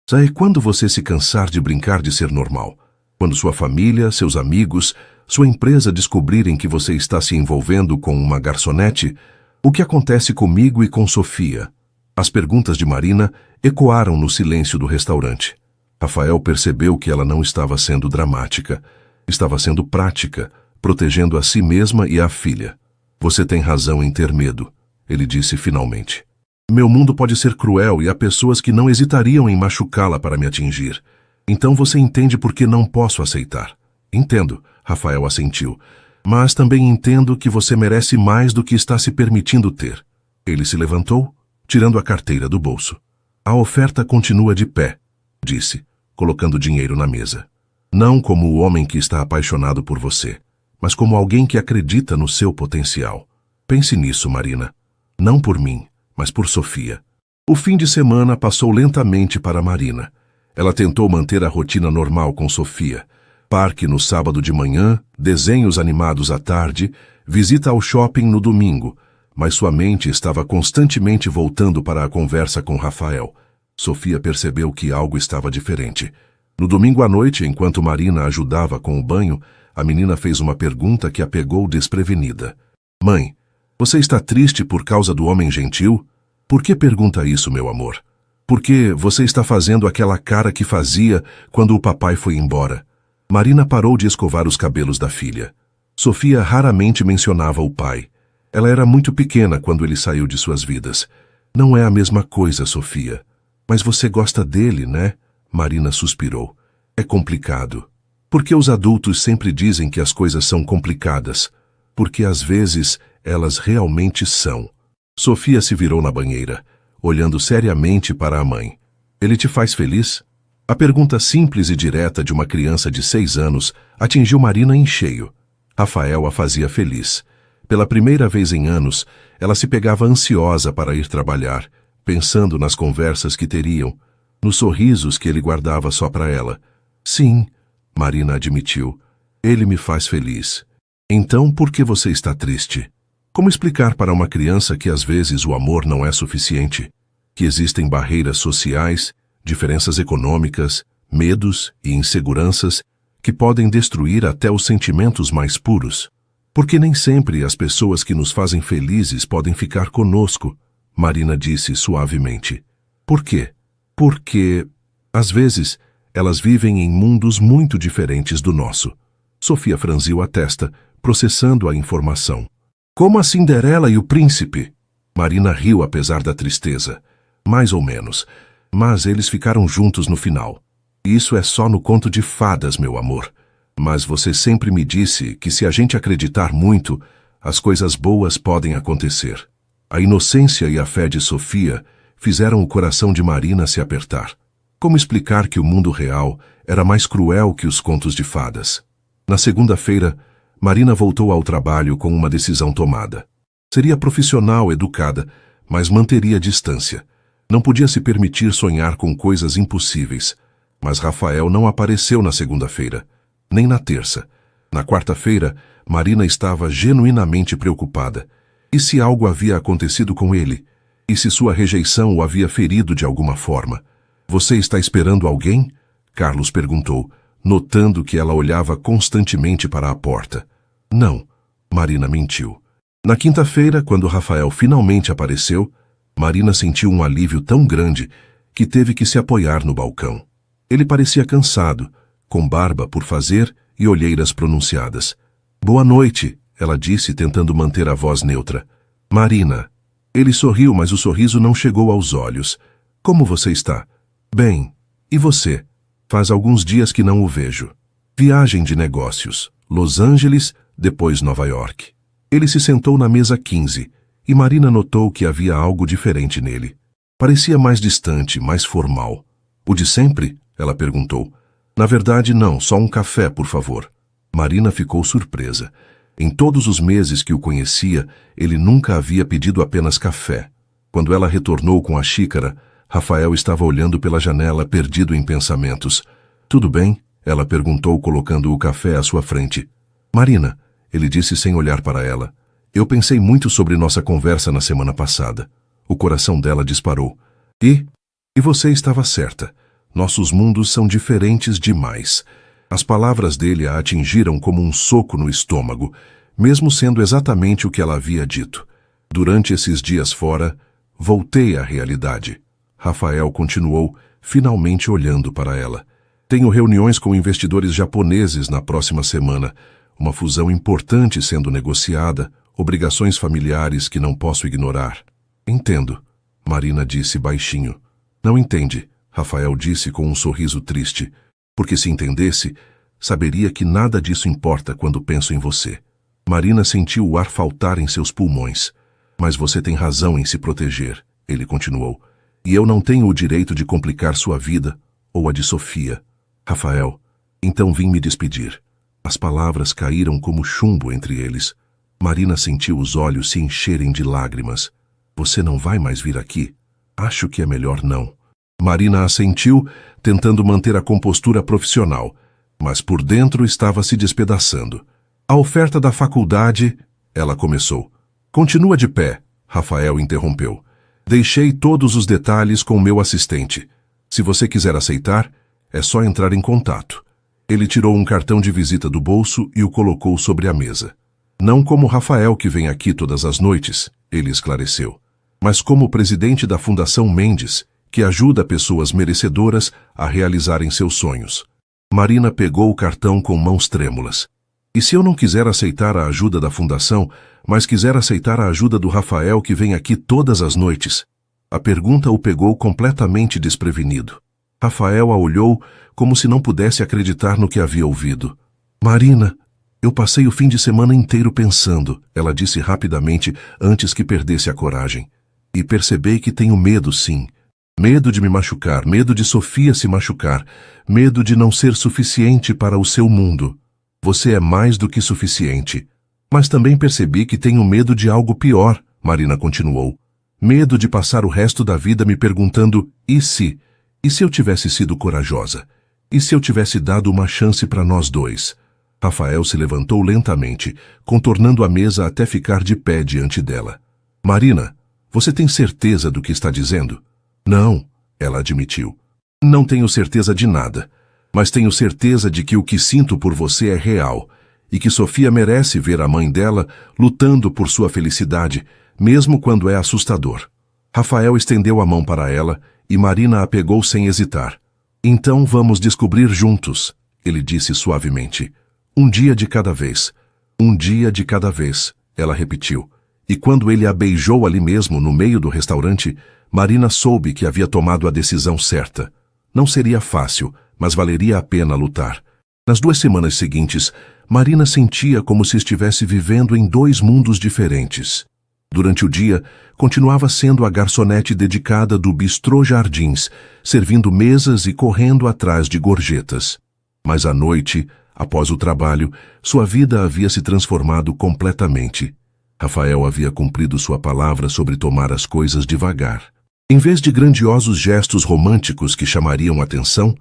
"Sabe quando você se cansar de brincar de ser normal? Quando sua família, seus amigos, sua empresa descobrirem que você está se envolvendo com uma garçonete, o que acontece comigo e com Sofia? As perguntas de Marina ecoaram no silêncio do restaurante. Rafael percebeu que ela não estava sendo dramática. Estava sendo prática, protegendo a si mesma e a filha. Você tem razão em ter medo, ele disse finalmente. Meu mundo pode ser cruel e há pessoas que não hesitariam em machucá-la para me atingir. Então você entende por que não posso aceitar. Entendo, Rafael assentiu. Mas também entendo que você merece mais do que está se permitindo ter. Ele se levantou, tirando a carteira do bolso. A oferta continua de pé, disse, colocando dinheiro na mesa. Não como o homem que está apaixonado por você, mas como alguém que acredita no seu potencial. Pense nisso, Marina. Não por mim, mas por Sofia. O fim de semana passou lentamente para Marina. Ela tentou manter a rotina normal com Sofia. Parque no sábado de manhã, desenhos animados à tarde, visita ao shopping no domingo, mas sua mente estava constantemente voltando para a conversa com Rafael. Sofia percebeu que algo estava diferente. No domingo à noite, enquanto Marina ajudava com o banho, a menina fez uma pergunta que a pegou desprevenida. Mãe, você está triste por causa do homem gentil? Por que pergunta isso, meu amor? Por que você está fazendo aquela cara que fazia quando o papai foi embora? Marina parou de escovar os cabelos da filha. Sofia raramente mencionava o pai. Ela era muito pequena quando ele saiu de suas vidas. Não é a mesma coisa, Sofia. Mas você gosta dele, né? Marina suspirou. É complicado. Porque os adultos sempre dizem que as coisas são complicadas. Porque às vezes elas realmente são. Sofia se virou na banheira, olhando seriamente para a mãe. Ele te faz feliz? A pergunta simples e direta de uma criança de 6 anos atingiu Marina em cheio. Rafael a fazia feliz. Pela primeira vez em anos, ela se pegava ansiosa para ir trabalhar, pensando nas conversas que teriam, nos sorrisos que ele guardava só para ela. Sim, Marina admitiu, ele me faz feliz. Então, por que você está triste? Como explicar para uma criança que às vezes o amor não é suficiente? Que existem barreiras sociais, diferenças econômicas, medos e inseguranças que podem destruir até os sentimentos mais puros? Porque nem sempre as pessoas que nos fazem felizes podem ficar conosco, Marina disse suavemente. Por quê? Porque, às vezes, elas vivem em mundos muito diferentes do nosso. Sofia franziu a testa, processando a informação. Como a Cinderela e o príncipe? Marina riu apesar da tristeza. Mais ou menos. Mas eles ficaram juntos no final. Isso é só no conto de fadas, meu amor. Mas você sempre me disse que se a gente acreditar muito, as coisas boas podem acontecer. A inocência e a fé de Sofia fizeram o coração de Marina se apertar. Como explicar que o mundo real era mais cruel que os contos de fadas? Na segunda-feira, Marina voltou ao trabalho com uma decisão tomada. Seria profissional, educada, mas manteria distância. Não podia se permitir sonhar com coisas impossíveis. Mas Rafael não apareceu na segunda-feira, nem na terça. Na quarta-feira, Marina estava genuinamente preocupada. E se algo havia acontecido com ele? E se sua rejeição o havia ferido de alguma forma? Você está esperando alguém? Carlos perguntou, notando que ela olhava constantemente para a porta. Não, Marina mentiu. Na quinta-feira, quando Rafael finalmente apareceu, Marina sentiu um alívio tão grande que teve que se apoiar no balcão. Ele parecia cansado, com barba por fazer e olheiras pronunciadas. Boa noite, ela disse, tentando manter a voz neutra. Marina. Ele sorriu, mas o sorriso não chegou aos olhos. Como você está? Bem. E você? Faz alguns dias que não o vejo. Viagem de negócios. Los Angeles, depois Nova York. Ele se sentou na mesa 15 e Marina notou que havia algo diferente nele. Parecia mais distante, mais formal. O de sempre? Ela perguntou. Na verdade, não, só um café, por favor. Marina ficou surpresa. Em todos os meses que o conhecia, ele nunca havia pedido apenas café. Quando ela retornou com a xícara, Rafael estava olhando pela janela, perdido em pensamentos. Tudo bem? Ela perguntou, colocando o café à sua frente. Marina, ele disse sem olhar para ela. Eu pensei muito sobre nossa conversa na semana passada. O coração dela disparou. E você estava certa. Nossos mundos são diferentes demais. As palavras dele a atingiram como um soco no estômago, mesmo sendo exatamente o que ela havia dito. Durante esses dias fora, voltei à realidade. Rafael continuou, finalmente olhando para ela. Tenho reuniões com investidores japoneses na próxima semana, uma fusão importante sendo negociada, obrigações familiares que não posso ignorar. Entendo, Marina disse baixinho. Não entende, Rafael disse com um sorriso triste, porque se entendesse, saberia que nada disso importa quando penso em você. Marina sentiu o ar faltar em seus pulmões. Mas você tem razão em se proteger, ele continuou. E eu não tenho o direito de complicar sua vida ou a de Sofia. Rafael, então vim me despedir. As palavras caíram como chumbo entre eles. Marina sentiu os olhos se encherem de lágrimas. Você não vai mais vir aqui? Acho que é melhor não. Marina assentiu, tentando manter a compostura profissional, mas por dentro estava se despedaçando. A oferta da faculdade, ela começou. Continua de pé, Rafael interrompeu. Deixei todos os detalhes com meu assistente. Se você quiser aceitar, é só entrar em contato. Ele tirou um cartão de visita do bolso e o colocou sobre a mesa. Não como Rafael que vem aqui todas as noites, ele esclareceu, mas como presidente da Fundação Mendes, que ajuda pessoas merecedoras a realizarem seus sonhos. Marina pegou o cartão com mãos trêmulas. E se eu não quiser aceitar a ajuda da Fundação, mas quiser aceitar a ajuda do Rafael que vem aqui todas as noites? A pergunta o pegou completamente desprevenido. Rafael a olhou como se não pudesse acreditar no que havia ouvido. Marina, eu passei o fim de semana inteiro pensando, ela disse rapidamente antes que perdesse a coragem. E percebi que tenho medo, sim. Medo de me machucar, medo de Sofia se machucar, medo de não ser suficiente para o seu mundo. Você é mais do que suficiente. Mas também percebi que tenho medo de algo pior, Marina continuou. Medo de passar o resto da vida me perguntando, e se? E se eu tivesse sido corajosa? E se eu tivesse dado uma chance para nós dois? Rafael se levantou lentamente, contornando a mesa até ficar de pé diante dela. Marina, você tem certeza do que está dizendo? Não, ela admitiu. Não tenho certeza de nada, mas tenho certeza de que o que sinto por você é real e que Sofia merece ver a mãe dela lutando por sua felicidade, mesmo quando é assustador. Rafael estendeu a mão para ela e Marina a pegou sem hesitar. Então vamos descobrir juntos, ele disse suavemente. Um dia de cada vez. Um dia de cada vez, ela repetiu. E quando ele a beijou ali mesmo, no meio do restaurante, Marina soube que havia tomado a decisão certa. Não seria fácil, mas valeria a pena lutar. Nas 2 semanas seguintes, Marina sentia como se estivesse vivendo em 2 mundos diferentes. Durante o dia, continuava sendo a garçonete dedicada do Bistrô Jardins, servindo mesas e correndo atrás de gorjetas. Mas à noite, após o trabalho, sua vida havia se transformado completamente. Rafael havia cumprido sua palavra sobre tomar as coisas devagar. Em vez de grandiosos gestos românticos que chamariam atenção,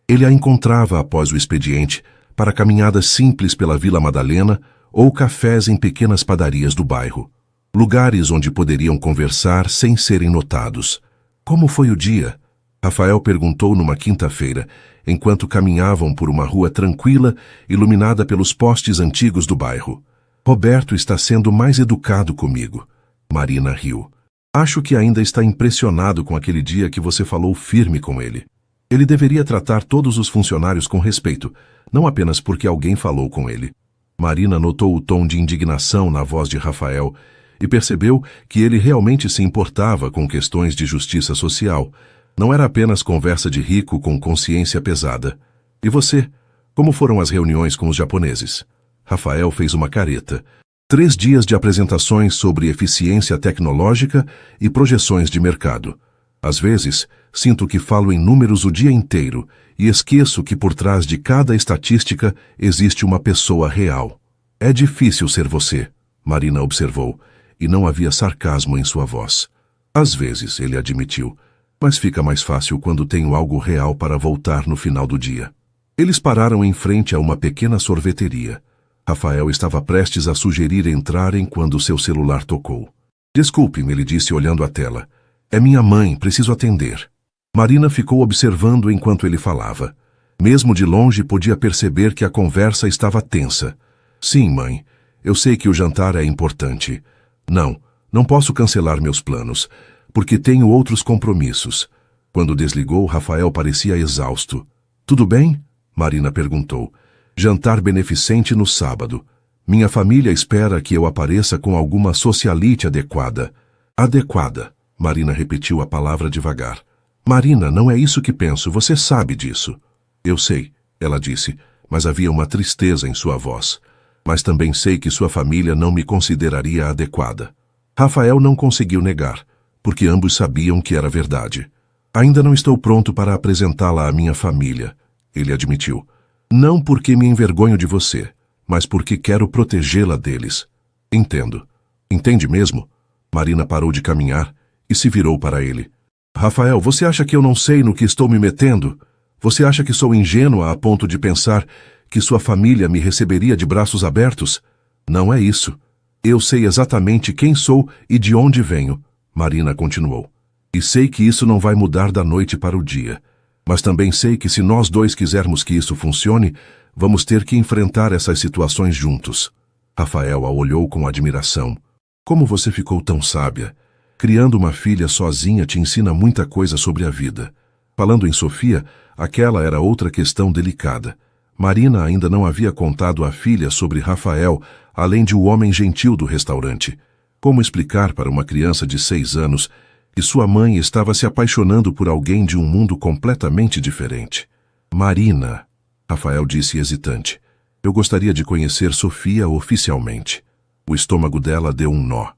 ele a encontrava após o expediente para caminhadas simples pela Vila Madalena ou cafés em pequenas padarias do bairro. Lugares onde poderiam conversar sem serem notados. Como foi o dia? Rafael perguntou numa quinta-feira, enquanto caminhavam por uma rua tranquila, iluminada pelos postes antigos do bairro. Roberto está sendo mais educado comigo. Marina riu. Acho que ainda está impressionado com aquele dia que você falou firme com ele. Ele deveria tratar todos os funcionários com respeito, não apenas porque alguém falou com ele. Marina notou o tom de indignação na voz de Rafael e percebeu que ele realmente se importava com questões de justiça social. Não era apenas conversa de rico com consciência pesada. E você? Como foram as reuniões com os japoneses? Rafael fez uma careta. 3 dias de apresentações sobre eficiência tecnológica e projeções de mercado. Às vezes, sinto que falo em números o dia inteiro e esqueço que por trás de cada estatística existe uma pessoa real. É difícil ser você, Marina observou, e não havia sarcasmo em sua voz. Às vezes, ele admitiu, mas fica mais fácil quando tenho algo real para voltar no final do dia. Eles pararam em frente a uma pequena sorveteria. Rafael estava prestes a sugerir entrarem quando seu celular tocou. Desculpe-me, ele disse olhando a tela. É minha mãe, preciso atender. Marina ficou observando enquanto ele falava. Mesmo de longe podia perceber que a conversa estava tensa. Sim, mãe, eu sei que o jantar é importante. Não posso cancelar meus planos, porque tenho outros compromissos. Quando desligou, Rafael parecia exausto. Tudo bem? Marina perguntou. Jantar beneficente no sábado. Minha família espera que eu apareça com alguma socialite adequada. Adequada. Marina repetiu a palavra devagar. Marina, não é isso que penso, você sabe disso. Eu sei, ela disse, mas havia uma tristeza em sua voz. Mas também sei que sua família não me consideraria adequada. Rafael não conseguiu negar, porque ambos sabiam que era verdade. Ainda não estou pronto para apresentá-la à minha família, ele admitiu. Não porque me envergonho de você, mas porque quero protegê-la deles. Entendo. Entende mesmo? Marina parou de caminhar e se virou para ele. Rafael, você acha que eu não sei no que estou me metendo? Você acha que sou ingênua a ponto de pensar que sua família me receberia de braços abertos? Não é isso. Eu sei exatamente quem sou e de onde venho, Marina continuou. E sei que isso não vai mudar da noite para o dia. Mas também sei que se nós dois quisermos que isso funcione, vamos ter que enfrentar essas situações juntos. Rafael a olhou com admiração. Como você ficou tão sábia? Criando uma filha sozinha te ensina muita coisa sobre a vida. Falando em Sofia, aquela era outra questão delicada. Marina ainda não havia contado à filha sobre Rafael, além de o homem gentil do restaurante. Como explicar para uma criança de 6 anos que sua mãe estava se apaixonando por alguém de um mundo completamente diferente? Marina, Rafael disse hesitante, eu gostaria de conhecer Sofia oficialmente. O estômago dela deu um nó.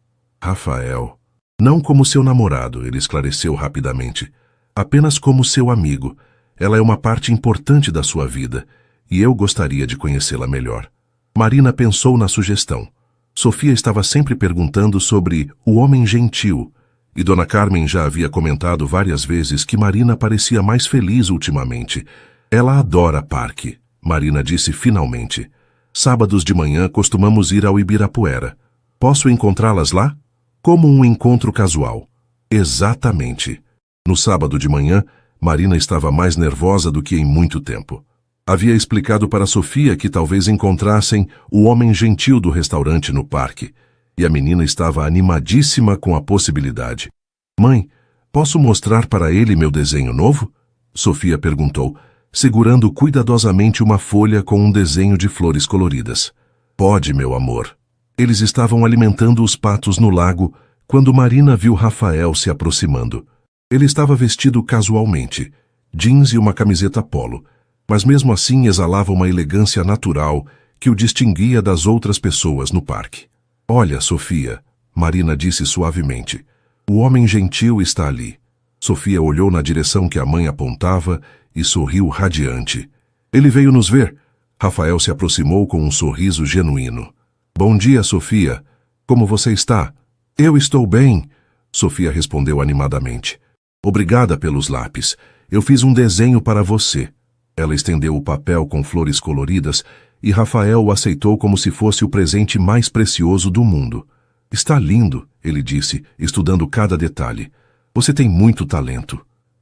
Rafael. Não como seu namorado, ele esclareceu rapidamente. Apenas como seu amigo. Ela é uma parte importante da sua vida, e eu gostaria de conhecê-la melhor. Marina pensou na sugestão. Sofia estava sempre perguntando sobre o homem gentil, e Dona Carmen já havia comentado várias vezes que Marina parecia mais feliz ultimamente. Ela adora parque, Marina disse finalmente. Sábados de manhã costumamos ir ao Ibirapuera. Posso encontrá-las lá? Como um encontro casual. Exatamente. No sábado de manhã, Marina estava mais nervosa do que em muito tempo. Havia explicado para Sofia que talvez encontrassem o homem gentil do restaurante no parque, e a menina estava animadíssima com a possibilidade. Mãe, posso mostrar para ele meu desenho novo? Sofia perguntou, segurando cuidadosamente uma folha com um desenho de flores coloridas. Pode, meu amor. Eles estavam alimentando os patos no lago quando Marina viu Rafael se aproximando. Ele estava vestido casualmente, jeans e uma camiseta polo, mas mesmo assim exalava uma elegância natural que o distinguia das outras pessoas no parque. Olha, Sofia, Marina disse suavemente, o homem gentil está ali. Sofia olhou na direção que a mãe apontava e sorriu radiante. Ele veio nos ver. Rafael se aproximou com um sorriso genuíno. Bom dia, Sofia. Como você está? Eu estou bem, Sofia respondeu animadamente. Obrigada pelos lápis. Eu fiz um desenho para você. Ela estendeu o papel com flores coloridas e Rafael o aceitou como se fosse o presente mais precioso do mundo. Está lindo, ele disse, estudando cada detalhe. Você tem muito talento.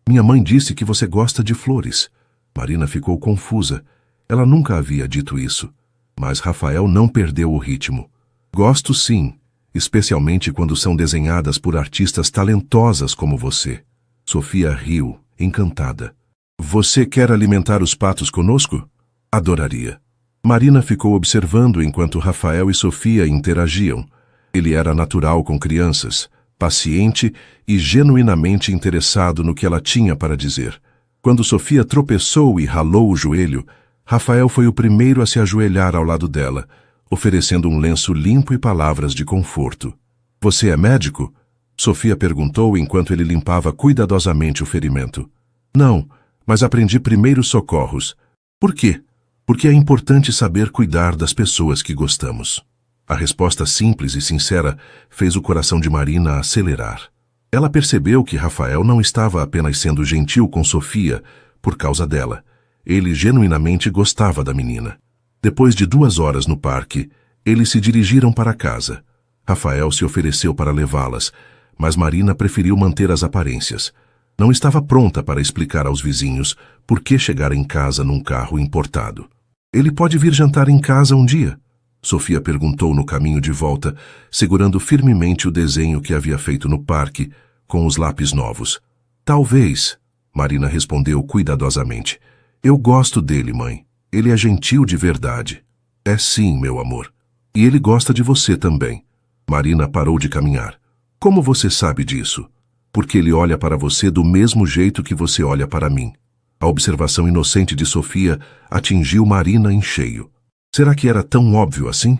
Minha mãe disse que você gosta de flores. Marina ficou confusa. Ela nunca havia dito isso. Mas Rafael não perdeu o ritmo. Gosto sim, especialmente quando são desenhadas por artistas talentosas como você. Sofia riu, encantada. Você quer alimentar os patos conosco? Adoraria. Marina ficou observando enquanto Rafael e Sofia interagiam. Ele era natural com crianças, paciente e genuinamente interessado no que ela tinha para dizer. Quando Sofia tropeçou e ralou o joelho, Rafael foi o primeiro a se ajoelhar ao lado dela, oferecendo um lenço limpo e palavras de conforto. Você é médico? Sofia perguntou enquanto ele limpava cuidadosamente o ferimento. Não, mas aprendi primeiros socorros. Por quê? Porque é importante saber cuidar das pessoas que gostamos. A resposta simples e sincera fez o coração de Marina acelerar. Ela percebeu que Rafael não estava apenas sendo gentil com Sofia por causa dela. Ele genuinamente gostava da menina. Depois de 2 horas no parque, eles se dirigiram para casa. Rafael se ofereceu para levá-las, mas Marina preferiu manter as aparências. Não estava pronta para explicar aos vizinhos por que chegar em casa num carro importado. Ele pode vir jantar em casa um dia? Sofia perguntou no caminho de volta, segurando firmemente o desenho que havia feito no parque, com os lápis novos. Talvez, Marina respondeu cuidadosamente. Eu gosto dele, mãe. Ele é gentil de verdade. É sim, meu amor. E ele gosta de você também. Marina parou de caminhar. Como você sabe disso? Porque ele olha para você do mesmo jeito que você olha para mim. A observação inocente de Sofia atingiu Marina em cheio. Será que era tão óbvio assim?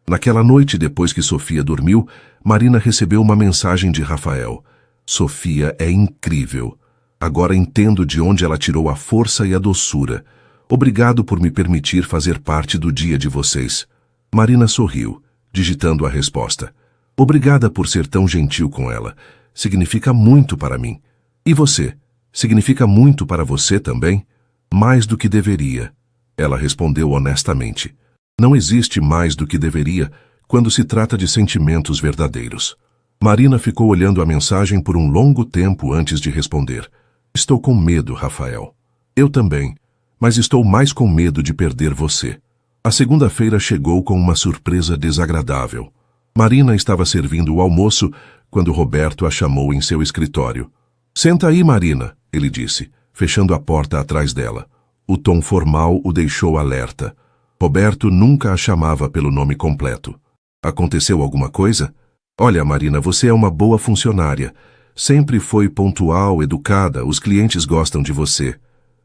Naquela noite, depois que Sofia dormiu, Marina recebeu uma mensagem de Rafael. Sofia é incrível. Agora entendo de onde ela tirou a força e a doçura. Obrigado por me permitir fazer parte do dia de vocês. Marina sorriu, digitando a resposta. Obrigada por ser tão gentil com ela. Significa muito para mim. E você? Significa muito para você também? Mais do que deveria. Ela respondeu honestamente. Não existe mais do que deveria quando se trata de sentimentos verdadeiros. Marina ficou olhando a mensagem por um longo tempo antes de responder. Estou com medo, Rafael. Eu também, mas estou mais com medo de perder você. A segunda-feira chegou com uma surpresa desagradável. Marina estava servindo o almoço quando Roberto a chamou em seu escritório. Senta aí, Marina, ele disse, fechando a porta atrás dela. O tom formal o deixou alerta. Roberto nunca a chamava pelo nome completo. Aconteceu alguma coisa? Olha, Marina, você é uma boa funcionária. Sempre foi pontual, educada, os clientes gostam de você.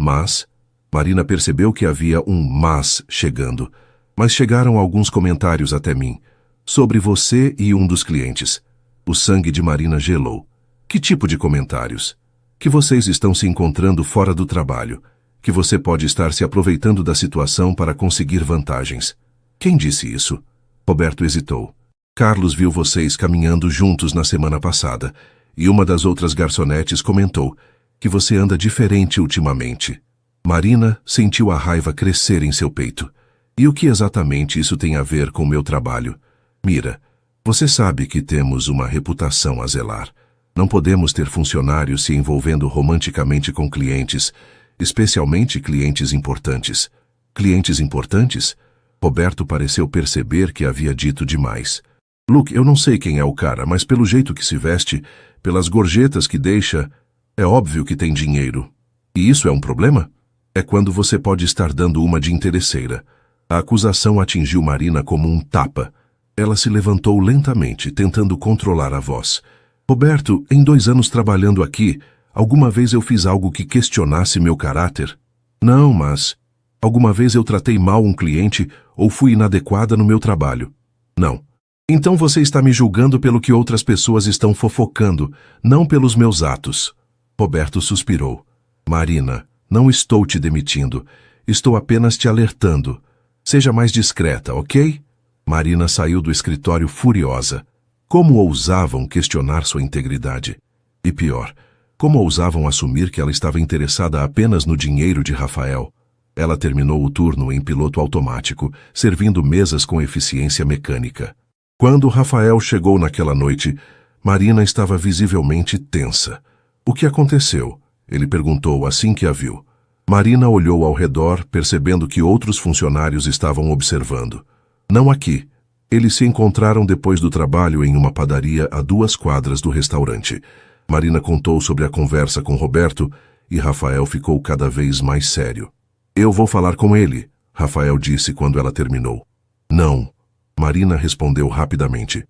Mas... Marina percebeu que havia um mas chegando. Mas chegaram alguns comentários até mim. Sobre você e um dos clientes. O sangue de Marina gelou. Que tipo de comentários? Que vocês estão se encontrando fora do trabalho. Que você pode estar se aproveitando da situação para conseguir vantagens. Quem disse isso? Roberto hesitou. Carlos viu vocês caminhando juntos na semana passada, e uma das outras garçonetes comentou que você anda diferente ultimamente. Marina sentiu a raiva crescer em seu peito. E o que exatamente isso tem a ver com meu trabalho? Mira, você sabe que temos uma reputação a zelar. Não podemos ter funcionários se envolvendo romanticamente com clientes, especialmente clientes importantes. Clientes importantes? Roberto pareceu perceber que havia dito demais. Luke, eu não sei quem é o cara, mas pelo jeito que se veste, pelas gorjetas que deixa, é óbvio que tem dinheiro. E isso é um problema? É quando você pode estar dando uma de interesseira. A acusação atingiu Marina como um tapa. Ela se levantou lentamente, tentando controlar a voz. Roberto, em 2 anos trabalhando aqui, alguma vez eu fiz algo que questionasse meu caráter? Não, mas... Alguma vez eu tratei mal um cliente ou fui inadequada no meu trabalho? Não. Então você está me julgando pelo que outras pessoas estão fofocando, não pelos meus atos. Roberto suspirou. Marina, não estou te demitindo. Estou apenas te alertando. Seja mais discreta, ok? Marina saiu do escritório furiosa. Como ousavam questionar sua integridade? E pior, como ousavam assumir que ela estava interessada apenas no dinheiro de Rafael? Ela terminou o turno em piloto automático, servindo mesas com eficiência mecânica. Quando Rafael chegou naquela noite, Marina estava visivelmente tensa. O que aconteceu? Ele perguntou assim que a viu. Marina olhou ao redor, percebendo que outros funcionários estavam observando. Não aqui. Eles se encontraram depois do trabalho em uma padaria a 2 quadras do restaurante. Marina contou sobre a conversa com Roberto e Rafael ficou cada vez mais sério. Eu vou falar com ele, Rafael disse quando ela terminou. Não, Marina respondeu rapidamente.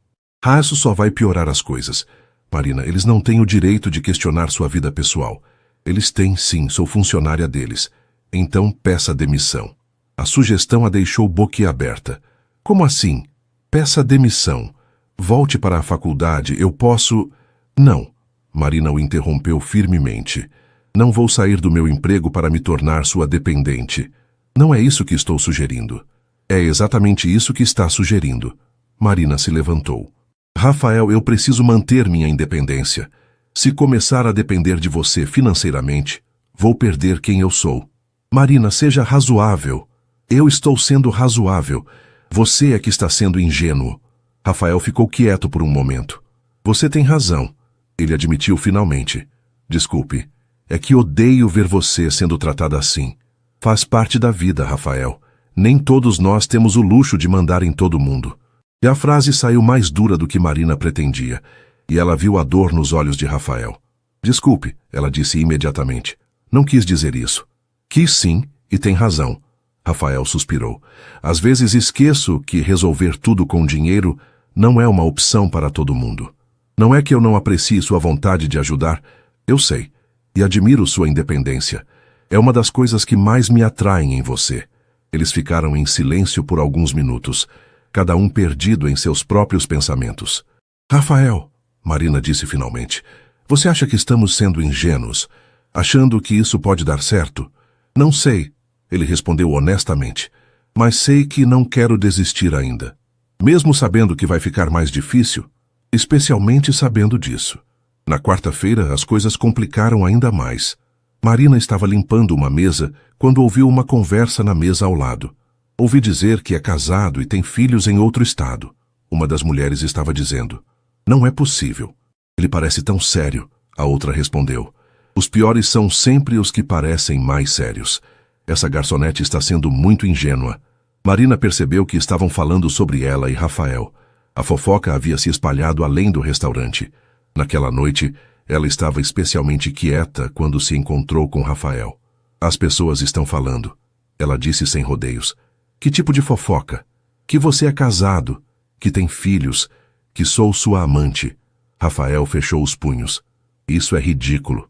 Isso só vai piorar as coisas. Marina, eles não têm o direito de questionar sua vida pessoal. Eles têm, sim, sou funcionária deles. Então peça demissão. A sugestão a deixou boquiaberta. Como assim? Peça demissão. Volte para a faculdade, eu posso... Não. Marina o interrompeu firmemente. Não vou sair do meu emprego para me tornar sua dependente. Não é isso que estou sugerindo. É exatamente isso que está sugerindo. Marina se levantou. Rafael, eu preciso manter minha independência. Se começar a depender de você financeiramente, vou perder quem eu sou. Marina, seja razoável. Eu estou sendo razoável. Você é que está sendo ingênuo. Rafael ficou quieto por um momento. Você tem razão. Ele admitiu finalmente. Desculpe, é que odeio ver você sendo tratada assim. Faz parte da vida, Rafael. Nem todos nós temos o luxo de mandar em todo mundo. E a frase saiu mais dura do que Marina pretendia, e ela viu a dor nos olhos de Rafael. Desculpe, ela disse imediatamente. Não quis dizer isso. Quis sim, e tem razão. Rafael suspirou. Às vezes esqueço que resolver tudo com dinheiro não é uma opção para todo mundo. Não é que eu não aprecie sua vontade de ajudar, eu sei, e admiro sua independência. É uma das coisas que mais me atraem em você. Eles ficaram em silêncio por alguns minutos, cada um perdido em seus próprios pensamentos. Rafael, Marina disse finalmente, você acha que estamos sendo ingênuos, achando que isso pode dar certo? Não sei, ele respondeu honestamente, mas sei que não quero desistir ainda. Mesmo sabendo que vai ficar mais difícil, especialmente sabendo disso. Na quarta-feira, as coisas complicaram ainda mais. Marina estava limpando uma mesa quando ouviu uma conversa na mesa ao lado. Ouvi dizer que é casado e tem filhos em outro estado. Uma das mulheres estava dizendo. Não é possível. Ele parece tão sério, a outra respondeu. Os piores são sempre os que parecem mais sérios. Essa garçonete está sendo muito ingênua. Marina percebeu que estavam falando sobre ela e Rafael. A fofoca havia se espalhado além do restaurante. Naquela noite, ela estava especialmente quieta quando se encontrou com Rafael. As pessoas estão falando, ela disse sem rodeios. Que tipo de fofoca? Que você é casado, que tem filhos, que sou sua amante. Rafael fechou os punhos. Isso é ridículo.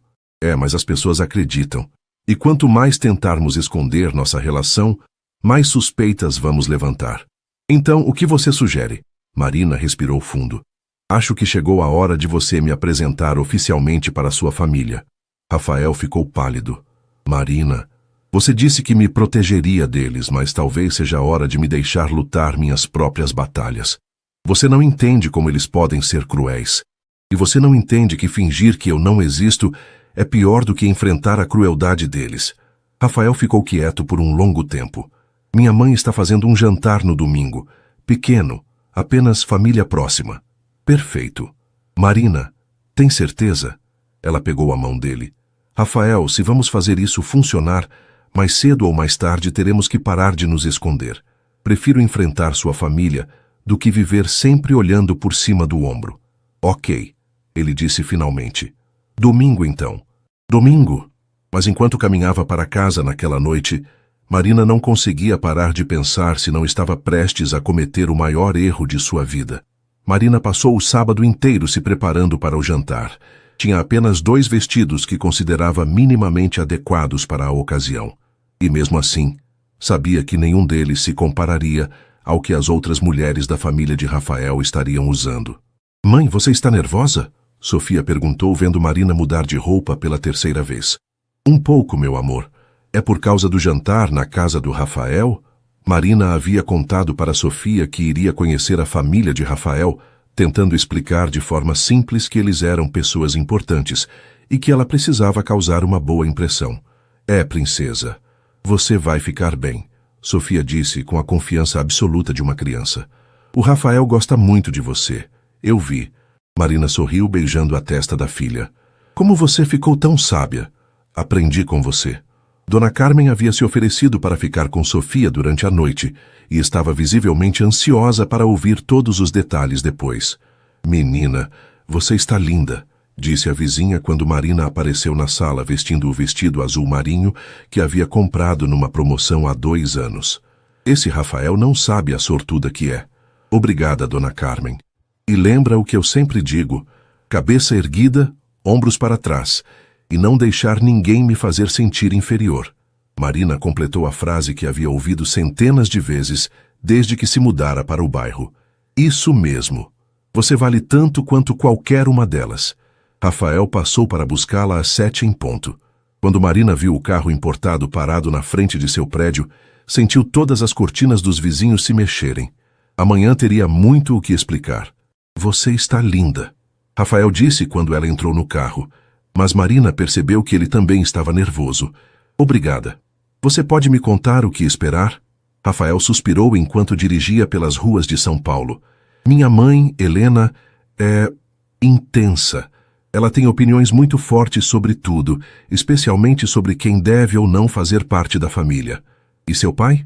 Mas as pessoas acreditam. E quanto mais tentarmos esconder nossa relação, mais suspeitas vamos levantar. Então, o que você sugere? Marina respirou fundo. Acho que chegou a hora de você me apresentar oficialmente para sua família. Rafael ficou pálido. Marina, você disse que me protegeria deles, mas talvez seja a hora de me deixar lutar minhas próprias batalhas. Você não entende como eles podem ser cruéis. E você não entende que fingir que eu não existo é pior do que enfrentar a crueldade deles. Rafael ficou quieto por um longo tempo. Minha mãe está fazendo um jantar no domingo. Pequeno, apenas família próxima. Perfeito. Marina, tem certeza? Ela pegou a mão dele. Rafael, se vamos fazer isso funcionar, mais cedo ou mais tarde teremos que parar de nos esconder. Prefiro enfrentar sua família do que viver sempre olhando por cima do ombro. Ok, ele disse finalmente. Domingo, então. Domingo? Mas enquanto caminhava para casa naquela noite, Marina não conseguia parar de pensar se não estava prestes a cometer o maior erro de sua vida. Marina passou o sábado inteiro se preparando para o jantar. Tinha apenas 2 vestidos que considerava minimamente adequados para a ocasião. E mesmo assim, sabia que nenhum deles se compararia ao que as outras mulheres da família de Rafael estariam usando. Mãe, você está nervosa? Sofia perguntou vendo Marina mudar de roupa pela 3ª vez. Um pouco, meu amor. É por causa do jantar na casa do Rafael? Marina havia contado para Sofia que iria conhecer a família de Rafael, tentando explicar de forma simples que eles eram pessoas importantes e que ela precisava causar uma boa impressão. Princesa, você vai ficar bem, Sofia disse com a confiança absoluta de uma criança. O Rafael gosta muito de você. Eu vi. Marina sorriu beijando a testa da filha. Como você ficou tão sábia? Aprendi com você. Dona Carmen havia se oferecido para ficar com Sofia durante a noite e estava visivelmente ansiosa para ouvir todos os detalhes depois. Menina, você está linda, disse a vizinha quando Marina apareceu na sala vestindo o vestido azul marinho que havia comprado numa promoção há 2 anos. Esse Rafael não sabe a sortuda que é. Obrigada, Dona Carmen. E lembra o que eu sempre digo, cabeça erguida, ombros para trás, e não deixar ninguém me fazer sentir inferior. Marina completou a frase que havia ouvido centenas de vezes desde que se mudara para o bairro. Isso mesmo. Você vale tanto quanto qualquer uma delas. Rafael passou para buscá-la às 7 em ponto. Quando Marina viu o carro importado parado na frente de seu prédio, sentiu todas as cortinas dos vizinhos se mexerem. Amanhã teria muito o que explicar. Você está linda, Rafael disse quando ela entrou no carro. Mas Marina percebeu que ele também estava nervoso. Obrigada. Você pode me contar o que esperar? Rafael suspirou enquanto dirigia pelas ruas de São Paulo. Minha mãe, Helena, é intensa. Ela tem opiniões muito fortes sobre tudo, especialmente sobre quem deve ou não fazer parte da família. E seu pai?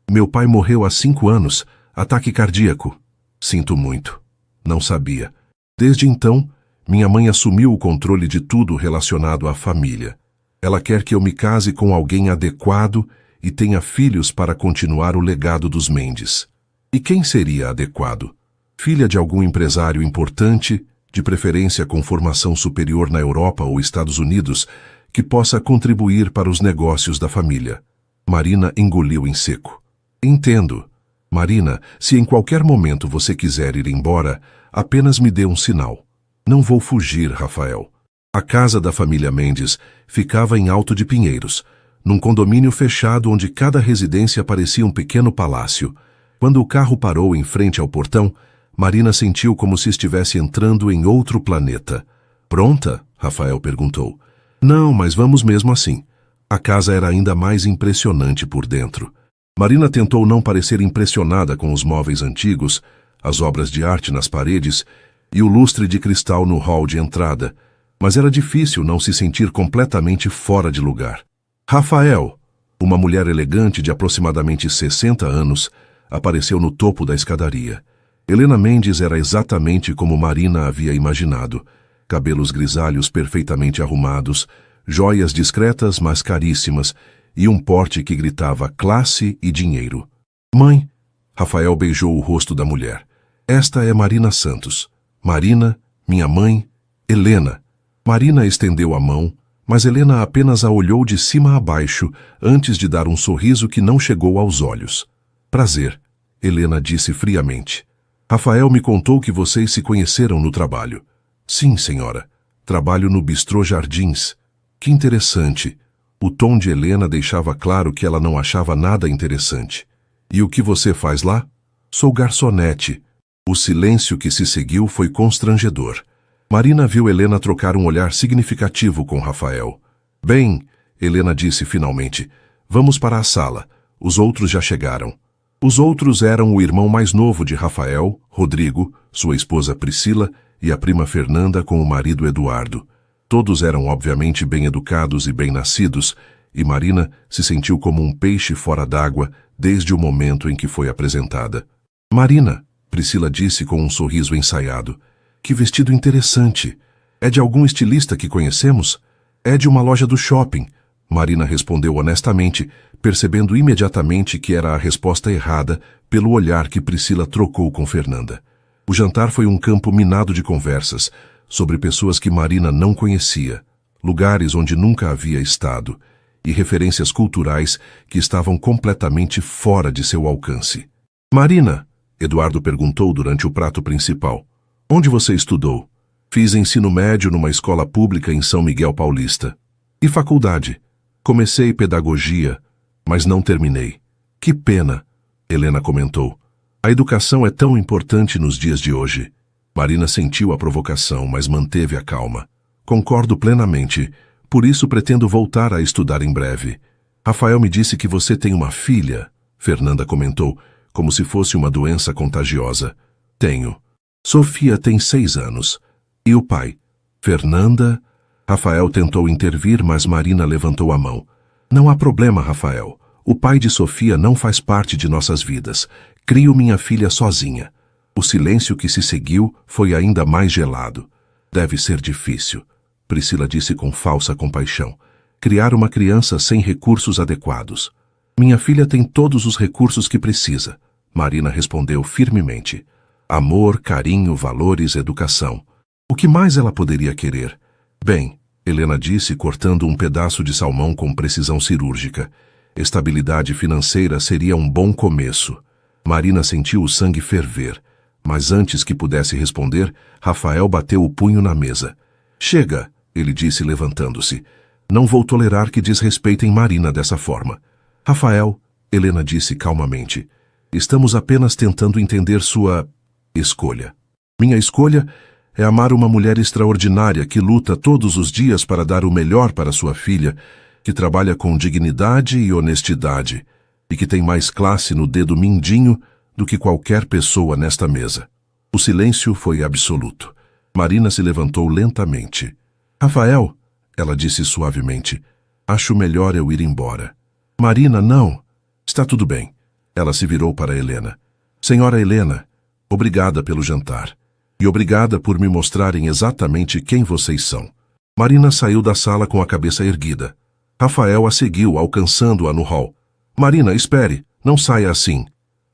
Meu pai morreu há 5 anos, ataque cardíaco. Sinto muito. Não sabia. Desde então, minha mãe assumiu o controle de tudo relacionado à família. Ela quer que eu me case com alguém adequado e tenha filhos para continuar o legado dos Mendes. E quem seria adequado? Filha de algum empresário importante, de preferência com formação superior na Europa ou Estados Unidos, que possa contribuir para os negócios da família. Marina engoliu em seco. Entendo. Marina, se em qualquer momento você quiser ir embora, apenas me dê um sinal. Não vou fugir, Rafael. A casa da família Mendes ficava em Alto de Pinheiros, num condomínio fechado onde cada residência parecia um pequeno palácio. Quando o carro parou em frente ao portão, Marina sentiu como se estivesse entrando em outro planeta. Pronta? Rafael perguntou. Não, mas vamos mesmo assim. A casa era ainda mais impressionante por dentro. Marina tentou não parecer impressionada com os móveis antigos, as obras de arte nas paredes e o lustre de cristal no hall de entrada, mas era difícil não se sentir completamente fora de lugar. Rafael, uma mulher elegante de aproximadamente 60 anos, apareceu no topo da escadaria. Helena Mendes era exatamente como Marina havia imaginado. Cabelos grisalhos perfeitamente arrumados, joias discretas mas caríssimas e um porte que gritava classe e dinheiro. Mãe, Rafael beijou o rosto da mulher. Esta é Marina Santos. Marina, minha mãe, Helena. Marina estendeu a mão, mas Helena apenas a olhou de cima a baixo antes de dar um sorriso que não chegou aos olhos. Prazer, Helena disse friamente. Rafael me contou que vocês se conheceram no trabalho. Sim, senhora. Trabalho no Bistrô Jardins. Que interessante. O tom de Helena deixava claro que ela não achava nada interessante. E o que você faz lá? Sou garçonete. O silêncio que se seguiu foi constrangedor. Marina viu Helena trocar um olhar significativo com Rafael. Bem, Helena disse finalmente, vamos para a sala. Os outros já chegaram. Os outros eram o irmão mais novo de Rafael, Rodrigo, sua esposa Priscila e a prima Fernanda com o marido Eduardo. Todos eram obviamente bem educados e bem-nascidos, e Marina se sentiu como um peixe fora d'água desde o momento em que foi apresentada. Marina, Priscila disse com um sorriso ensaiado, que vestido interessante. É de algum estilista que conhecemos? É de uma loja do shopping. Marina respondeu honestamente, percebendo imediatamente que era a resposta errada pelo olhar que Priscila trocou com Fernanda. O jantar foi um campo minado de conversas sobre pessoas que Marina não conhecia, lugares onde nunca havia estado e referências culturais que estavam completamente fora de seu alcance. Marina, Eduardo perguntou durante o prato principal, onde você estudou? Fiz ensino médio numa escola pública em São Miguel Paulista. E faculdade? Comecei pedagogia, mas não terminei. Que pena, Helena comentou. A educação é tão importante nos dias de hoje. Marina sentiu a provocação, mas manteve a calma. Concordo plenamente, por isso pretendo voltar a estudar em breve. Rafael me disse que você tem uma filha, Fernanda comentou, como se fosse uma doença contagiosa. Tenho. Sofia tem 6 anos. E o pai? Fernanda? Rafael tentou intervir, mas Marina levantou a mão. Não há problema, Rafael. O pai de Sofia não faz parte de nossas vidas. Crio minha filha sozinha. O silêncio que se seguiu foi ainda mais gelado. Deve ser difícil, Priscila disse com falsa compaixão. Criar uma criança sem recursos adequados. Minha filha tem todos os recursos que precisa, Marina respondeu firmemente. Amor, carinho, valores, educação. O que mais ela poderia querer? Bem, Helena disse, cortando um pedaço de salmão com precisão cirúrgica. Estabilidade financeira seria um bom começo. Marina sentiu o sangue ferver, mas antes que pudesse responder, Rafael bateu o punho na mesa. Chega, ele disse levantando-se. Não vou tolerar que desrespeitem Marina dessa forma. Rafael, Helena disse calmamente, estamos apenas tentando entender sua escolha. Minha escolha é amar uma mulher extraordinária que luta todos os dias para dar o melhor para sua filha, que trabalha com dignidade e honestidade, e que tem mais classe no dedo mindinho do que qualquer pessoa nesta mesa. O silêncio foi absoluto. Marina se levantou lentamente. Rafael, ela disse suavemente, acho melhor eu ir embora. Marina, não. Está tudo bem. Ela se virou para Helena. Senhora Helena, obrigada pelo jantar. E obrigada por me mostrarem exatamente quem vocês são. Marina saiu da sala com a cabeça erguida. Rafael a seguiu, alcançando-a no hall. Marina, espere, não saia assim.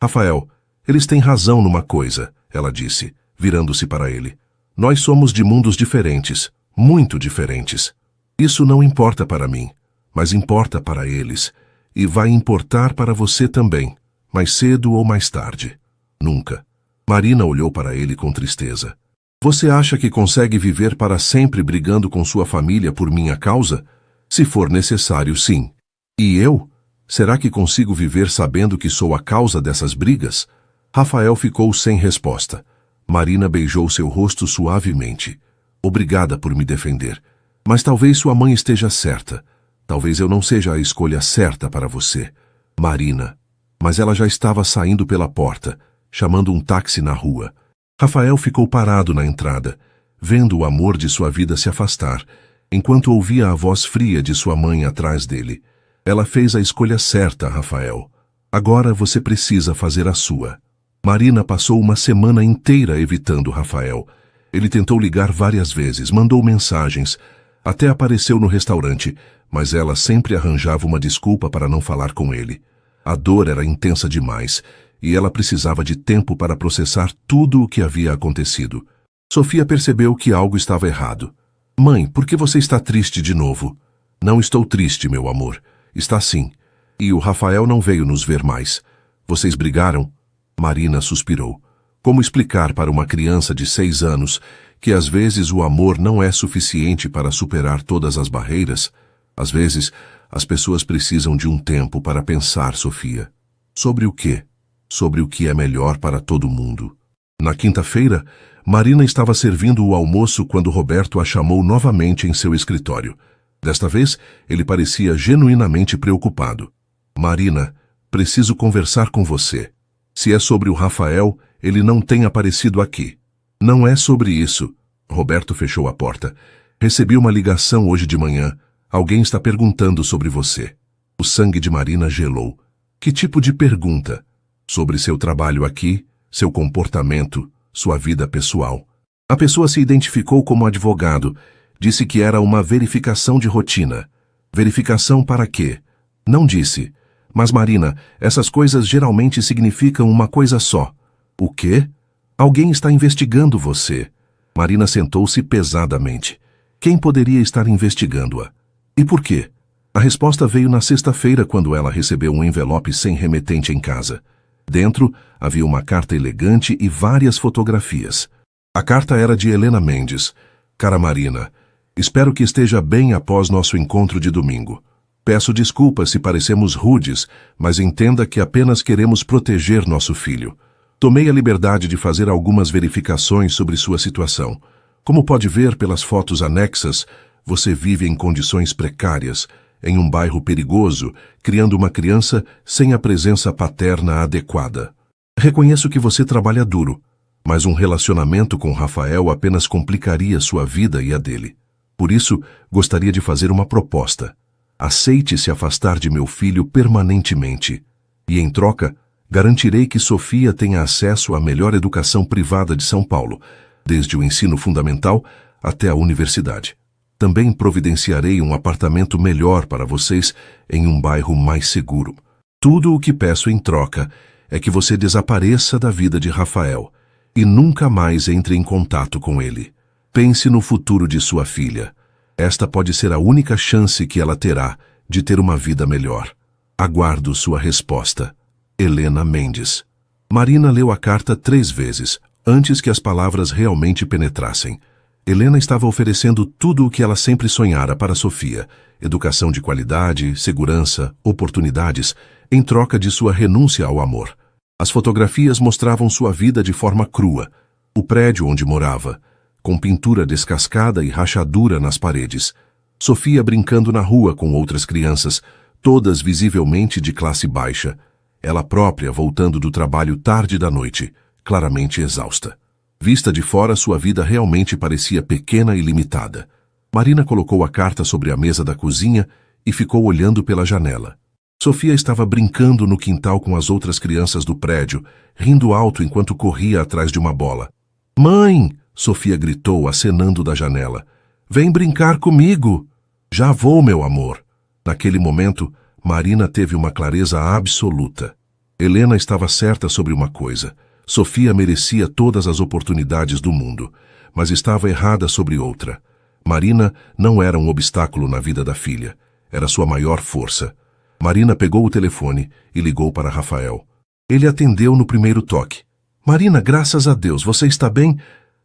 Rafael, eles têm razão numa coisa, ela disse, virando-se para ele. Nós somos de mundos diferentes, muito diferentes. Isso não importa para mim, mas importa para eles. E vai importar para você também, mais cedo ou mais tarde. Nunca. Marina olhou para ele com tristeza. Você acha que consegue viver para sempre brigando com sua família por minha causa? Se for necessário, sim. E eu? Será que consigo viver sabendo que sou a causa dessas brigas? Rafael ficou sem resposta. Marina beijou seu rosto suavemente. Obrigada por me defender. Mas talvez sua mãe esteja certa. Talvez eu não seja a escolha certa para você. Marina. Mas ela já estava saindo pela porta, chamando um táxi na rua. Rafael ficou parado na entrada, vendo o amor de sua vida se afastar, enquanto ouvia a voz fria de sua mãe atrás dele. Ela fez a escolha certa, Rafael. Agora você precisa fazer a sua. Marina passou uma semana inteira evitando Rafael. Ele tentou ligar várias vezes, mandou mensagens, até apareceu no restaurante, mas ela sempre arranjava uma desculpa para não falar com ele. A dor era intensa demais, e ela precisava de tempo para processar tudo o que havia acontecido. Sofia percebeu que algo estava errado. Mãe, por que você está triste de novo? Não estou triste, meu amor. Está sim. E o Rafael não veio nos ver mais. Vocês brigaram? Marina suspirou. Como explicar para uma criança de 6 anos que às vezes o amor não é suficiente para superar todas as barreiras? Às vezes, as pessoas precisam de um tempo para pensar, Sofia. Sobre o quê? Sobre o que é melhor para todo mundo. Na quinta-feira, Marina estava servindo o almoço quando Roberto a chamou novamente em seu escritório. Desta vez, ele parecia genuinamente preocupado. Marina, preciso conversar com você. Se é sobre o Rafael, ele não tem aparecido aqui. Não é sobre isso. Roberto fechou a porta. Recebi uma ligação hoje de manhã. Alguém está perguntando sobre você. O sangue de Marina gelou. Que tipo de pergunta? Sobre seu trabalho aqui, seu comportamento, sua vida pessoal. A pessoa se identificou como advogado. Disse que era uma verificação de rotina. Verificação para quê? Não disse. Mas, Marina, essas coisas geralmente significam uma coisa só. O quê? Alguém está investigando você. Marina sentou-se pesadamente. Quem poderia estar investigando-a? E por quê? A resposta veio na sexta-feira quando ela recebeu um envelope sem remetente em casa. Dentro havia uma carta elegante e várias fotografias. A carta era de Helena Mendes. Cara Marina, espero que esteja bem após nosso encontro de domingo. Peço desculpas se parecemos rudes, mas entenda que apenas queremos proteger nosso filho. Tomei a liberdade de fazer algumas verificações sobre sua situação. Como pode ver pelas fotos anexas, você vive em condições precárias, em um bairro perigoso, criando uma criança sem a presença paterna adequada. Reconheço que você trabalha duro, mas um relacionamento com Rafael apenas complicaria sua vida e a dele. Por isso, gostaria de fazer uma proposta. Aceite se afastar de meu filho permanentemente. E, em troca, garantirei que Sofia tenha acesso à melhor educação privada de São Paulo, desde o ensino fundamental até a universidade. Também providenciarei um apartamento melhor para vocês em um bairro mais seguro. Tudo o que peço em troca é que você desapareça da vida de Rafael e nunca mais entre em contato com ele. Pense no futuro de sua filha. Esta pode ser a única chance que ela terá de ter uma vida melhor. Aguardo sua resposta. Helena Mendes. Marina leu a carta 3 vezes, antes que as palavras realmente penetrassem. Helena estava oferecendo tudo o que ela sempre sonhara para Sofia: educação de qualidade, segurança, oportunidades, em troca de sua renúncia ao amor. As fotografias mostravam sua vida de forma crua. O prédio onde morava, com pintura descascada e rachadura nas paredes. Sofia brincando na rua com outras crianças, todas visivelmente de classe baixa. Ela própria voltando do trabalho tarde da noite, claramente exausta. Vista de fora, sua vida realmente parecia pequena e limitada. Marina colocou a carta sobre a mesa da cozinha e ficou olhando pela janela. Sofia estava brincando no quintal com as outras crianças do prédio, rindo alto enquanto corria atrás de uma bola. "Mãe!" Sofia gritou, acenando da janela. "Vem brincar comigo!" "Já vou, meu amor." Naquele momento, Marina teve uma clareza absoluta. Helena estava certa sobre uma coisa. Sofia merecia todas as oportunidades do mundo, mas estava errada sobre outra. Marina não era um obstáculo na vida da filha. Era sua maior força. Marina pegou o telefone e ligou para Rafael. Ele atendeu no primeiro toque. "Marina, graças a Deus, você está bem?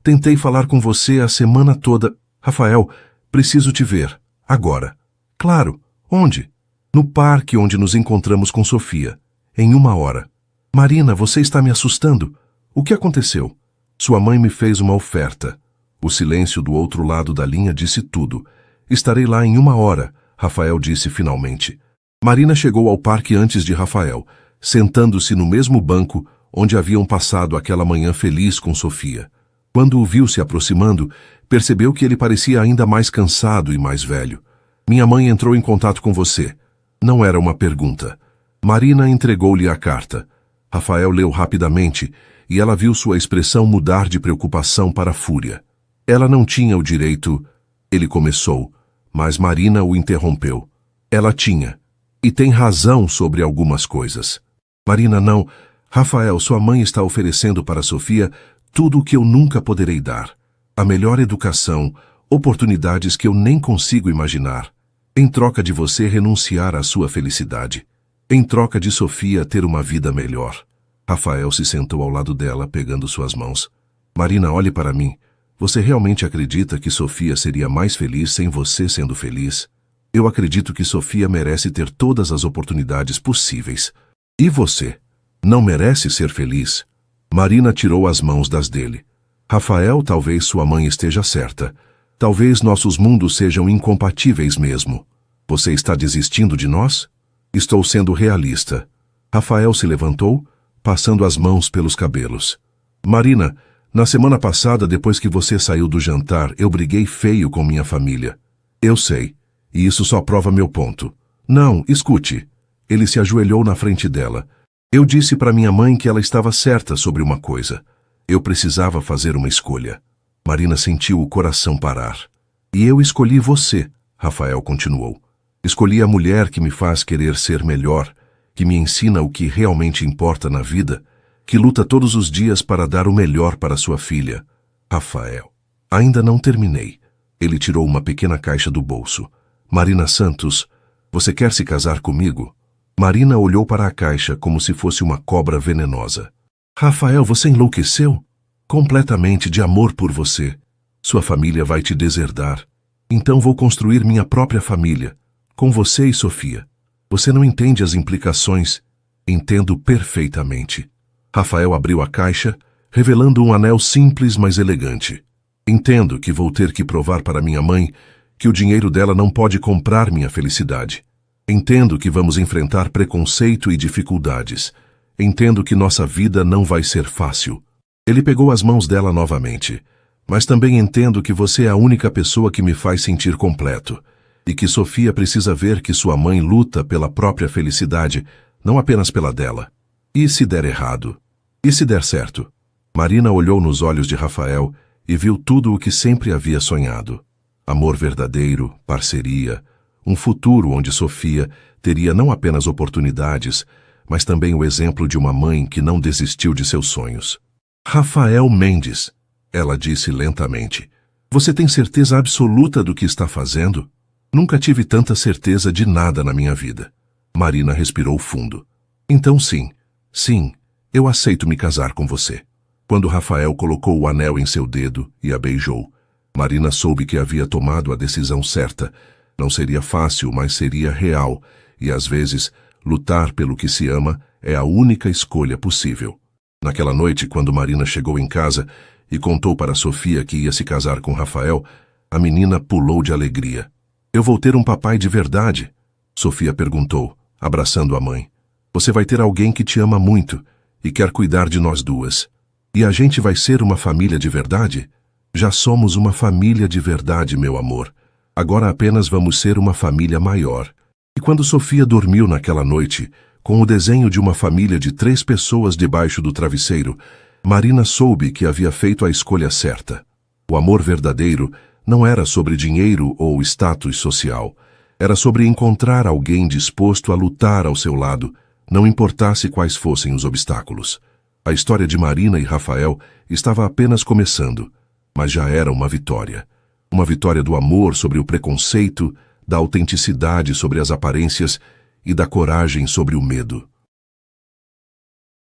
Tentei falar com você a semana toda." "Rafael, preciso te ver. Agora." "Claro. Onde?" "No parque onde nos encontramos com Sofia. Em 1 hora." "Marina, você está me assustando. O que aconteceu?" "Sua mãe me fez uma oferta." O silêncio do outro lado da linha disse tudo. "Estarei lá em 1 hora, Rafael disse finalmente. Marina chegou ao parque antes de Rafael, sentando-se no mesmo banco onde haviam passado aquela manhã feliz com Sofia. Quando o viu se aproximando, percebeu que ele parecia ainda mais cansado e mais velho. "Minha mãe entrou em contato com você." Não era uma pergunta. Marina entregou-lhe a carta. Rafael leu rapidamente e ela viu sua expressão mudar de preocupação para fúria. Ela não tinha o direito... Ele começou, mas Marina o interrompeu. Ela tinha. E tem razão sobre algumas coisas. "Marina, não. Rafael, sua mãe está oferecendo para Sofia tudo o que eu nunca poderei dar. A melhor educação, oportunidades que eu nem consigo imaginar. Em troca de você renunciar à sua felicidade. Em troca de Sofia ter uma vida melhor." Rafael se sentou ao lado dela, pegando suas mãos. "Marina, olhe para mim. Você realmente acredita que Sofia seria mais feliz sem você sendo feliz? Eu acredito que Sofia merece ter todas as oportunidades possíveis. E você? Não merece ser feliz?" Marina tirou as mãos das dele. "Rafael, talvez sua mãe esteja certa. Talvez nossos mundos sejam incompatíveis mesmo. Você está desistindo de nós?" "Estou sendo realista." Rafael se levantou, passando as mãos pelos cabelos. "Marina, na semana passada, depois que você saiu do jantar, eu briguei feio com minha família." "Eu sei, e isso só prova meu ponto." "Não, escute." Ele se ajoelhou na frente dela. "Eu disse para minha mãe que ela estava certa sobre uma coisa. Eu precisava fazer uma escolha." Marina sentiu o coração parar. "E eu escolhi você," Rafael continuou. "Escolhi a mulher que me faz querer ser melhor, que me ensina o que realmente importa na vida, que luta todos os dias para dar o melhor para sua filha." "Rafael, ainda não terminei." Ele tirou uma pequena caixa do bolso. "Marina Santos, você quer se casar comigo?" Marina olhou para a caixa como se fosse uma cobra venenosa. "Rafael, você enlouqueceu? Completamente de amor por você. Sua família vai te deserdar. Então vou construir minha própria família, com você e Sofia. Você não entende as implicações." "Entendo perfeitamente." Rafael abriu a caixa, revelando um anel simples, mas elegante. "Entendo que vou ter que provar para minha mãe que o dinheiro dela não pode comprar minha felicidade. Entendo que vamos enfrentar preconceito e dificuldades. Entendo que nossa vida não vai ser fácil." Ele pegou as mãos dela novamente. "Mas também entendo que você é a única pessoa que me faz sentir completo. E que Sofia precisa ver que sua mãe luta pela própria felicidade, não apenas pela dela. E se der errado? E se der certo?" Marina olhou nos olhos de Rafael e viu tudo o que sempre havia sonhado. Amor verdadeiro, parceria, um futuro onde Sofia teria não apenas oportunidades, mas também o exemplo de uma mãe que não desistiu de seus sonhos. "Rafael Mendes," ela disse lentamente, "você tem certeza absoluta do que está fazendo?" "Nunca tive tanta certeza de nada na minha vida." Marina respirou fundo. "Então sim, eu aceito me casar com você." Quando Rafael colocou o anel em seu dedo e a beijou, Marina soube que havia tomado a decisão certa. Não seria fácil, mas seria real, e às vezes, lutar pelo que se ama é a única escolha possível. Naquela noite, quando Marina chegou em casa e contou para Sofia que ia se casar com Rafael, a menina pulou de alegria. "Eu vou ter um papai de verdade?" Sofia perguntou, abraçando a mãe. "Você vai ter alguém que te ama muito e quer cuidar de nós duas." E a gente vai ser uma família de verdade? Já somos uma família de verdade, meu amor. Agora apenas vamos ser uma família maior. E quando Sofia dormiu naquela noite, com o desenho de uma família de 3 pessoas debaixo do travesseiro, Marina soube que havia feito a escolha certa. O amor verdadeiro não era sobre dinheiro ou status social. Era sobre encontrar alguém disposto a lutar ao seu lado, não importasse quais fossem os obstáculos. A história de Marina e Rafael estava apenas começando, mas já era uma vitória. Uma vitória do amor sobre o preconceito, da autenticidade sobre as aparências e da coragem sobre o medo.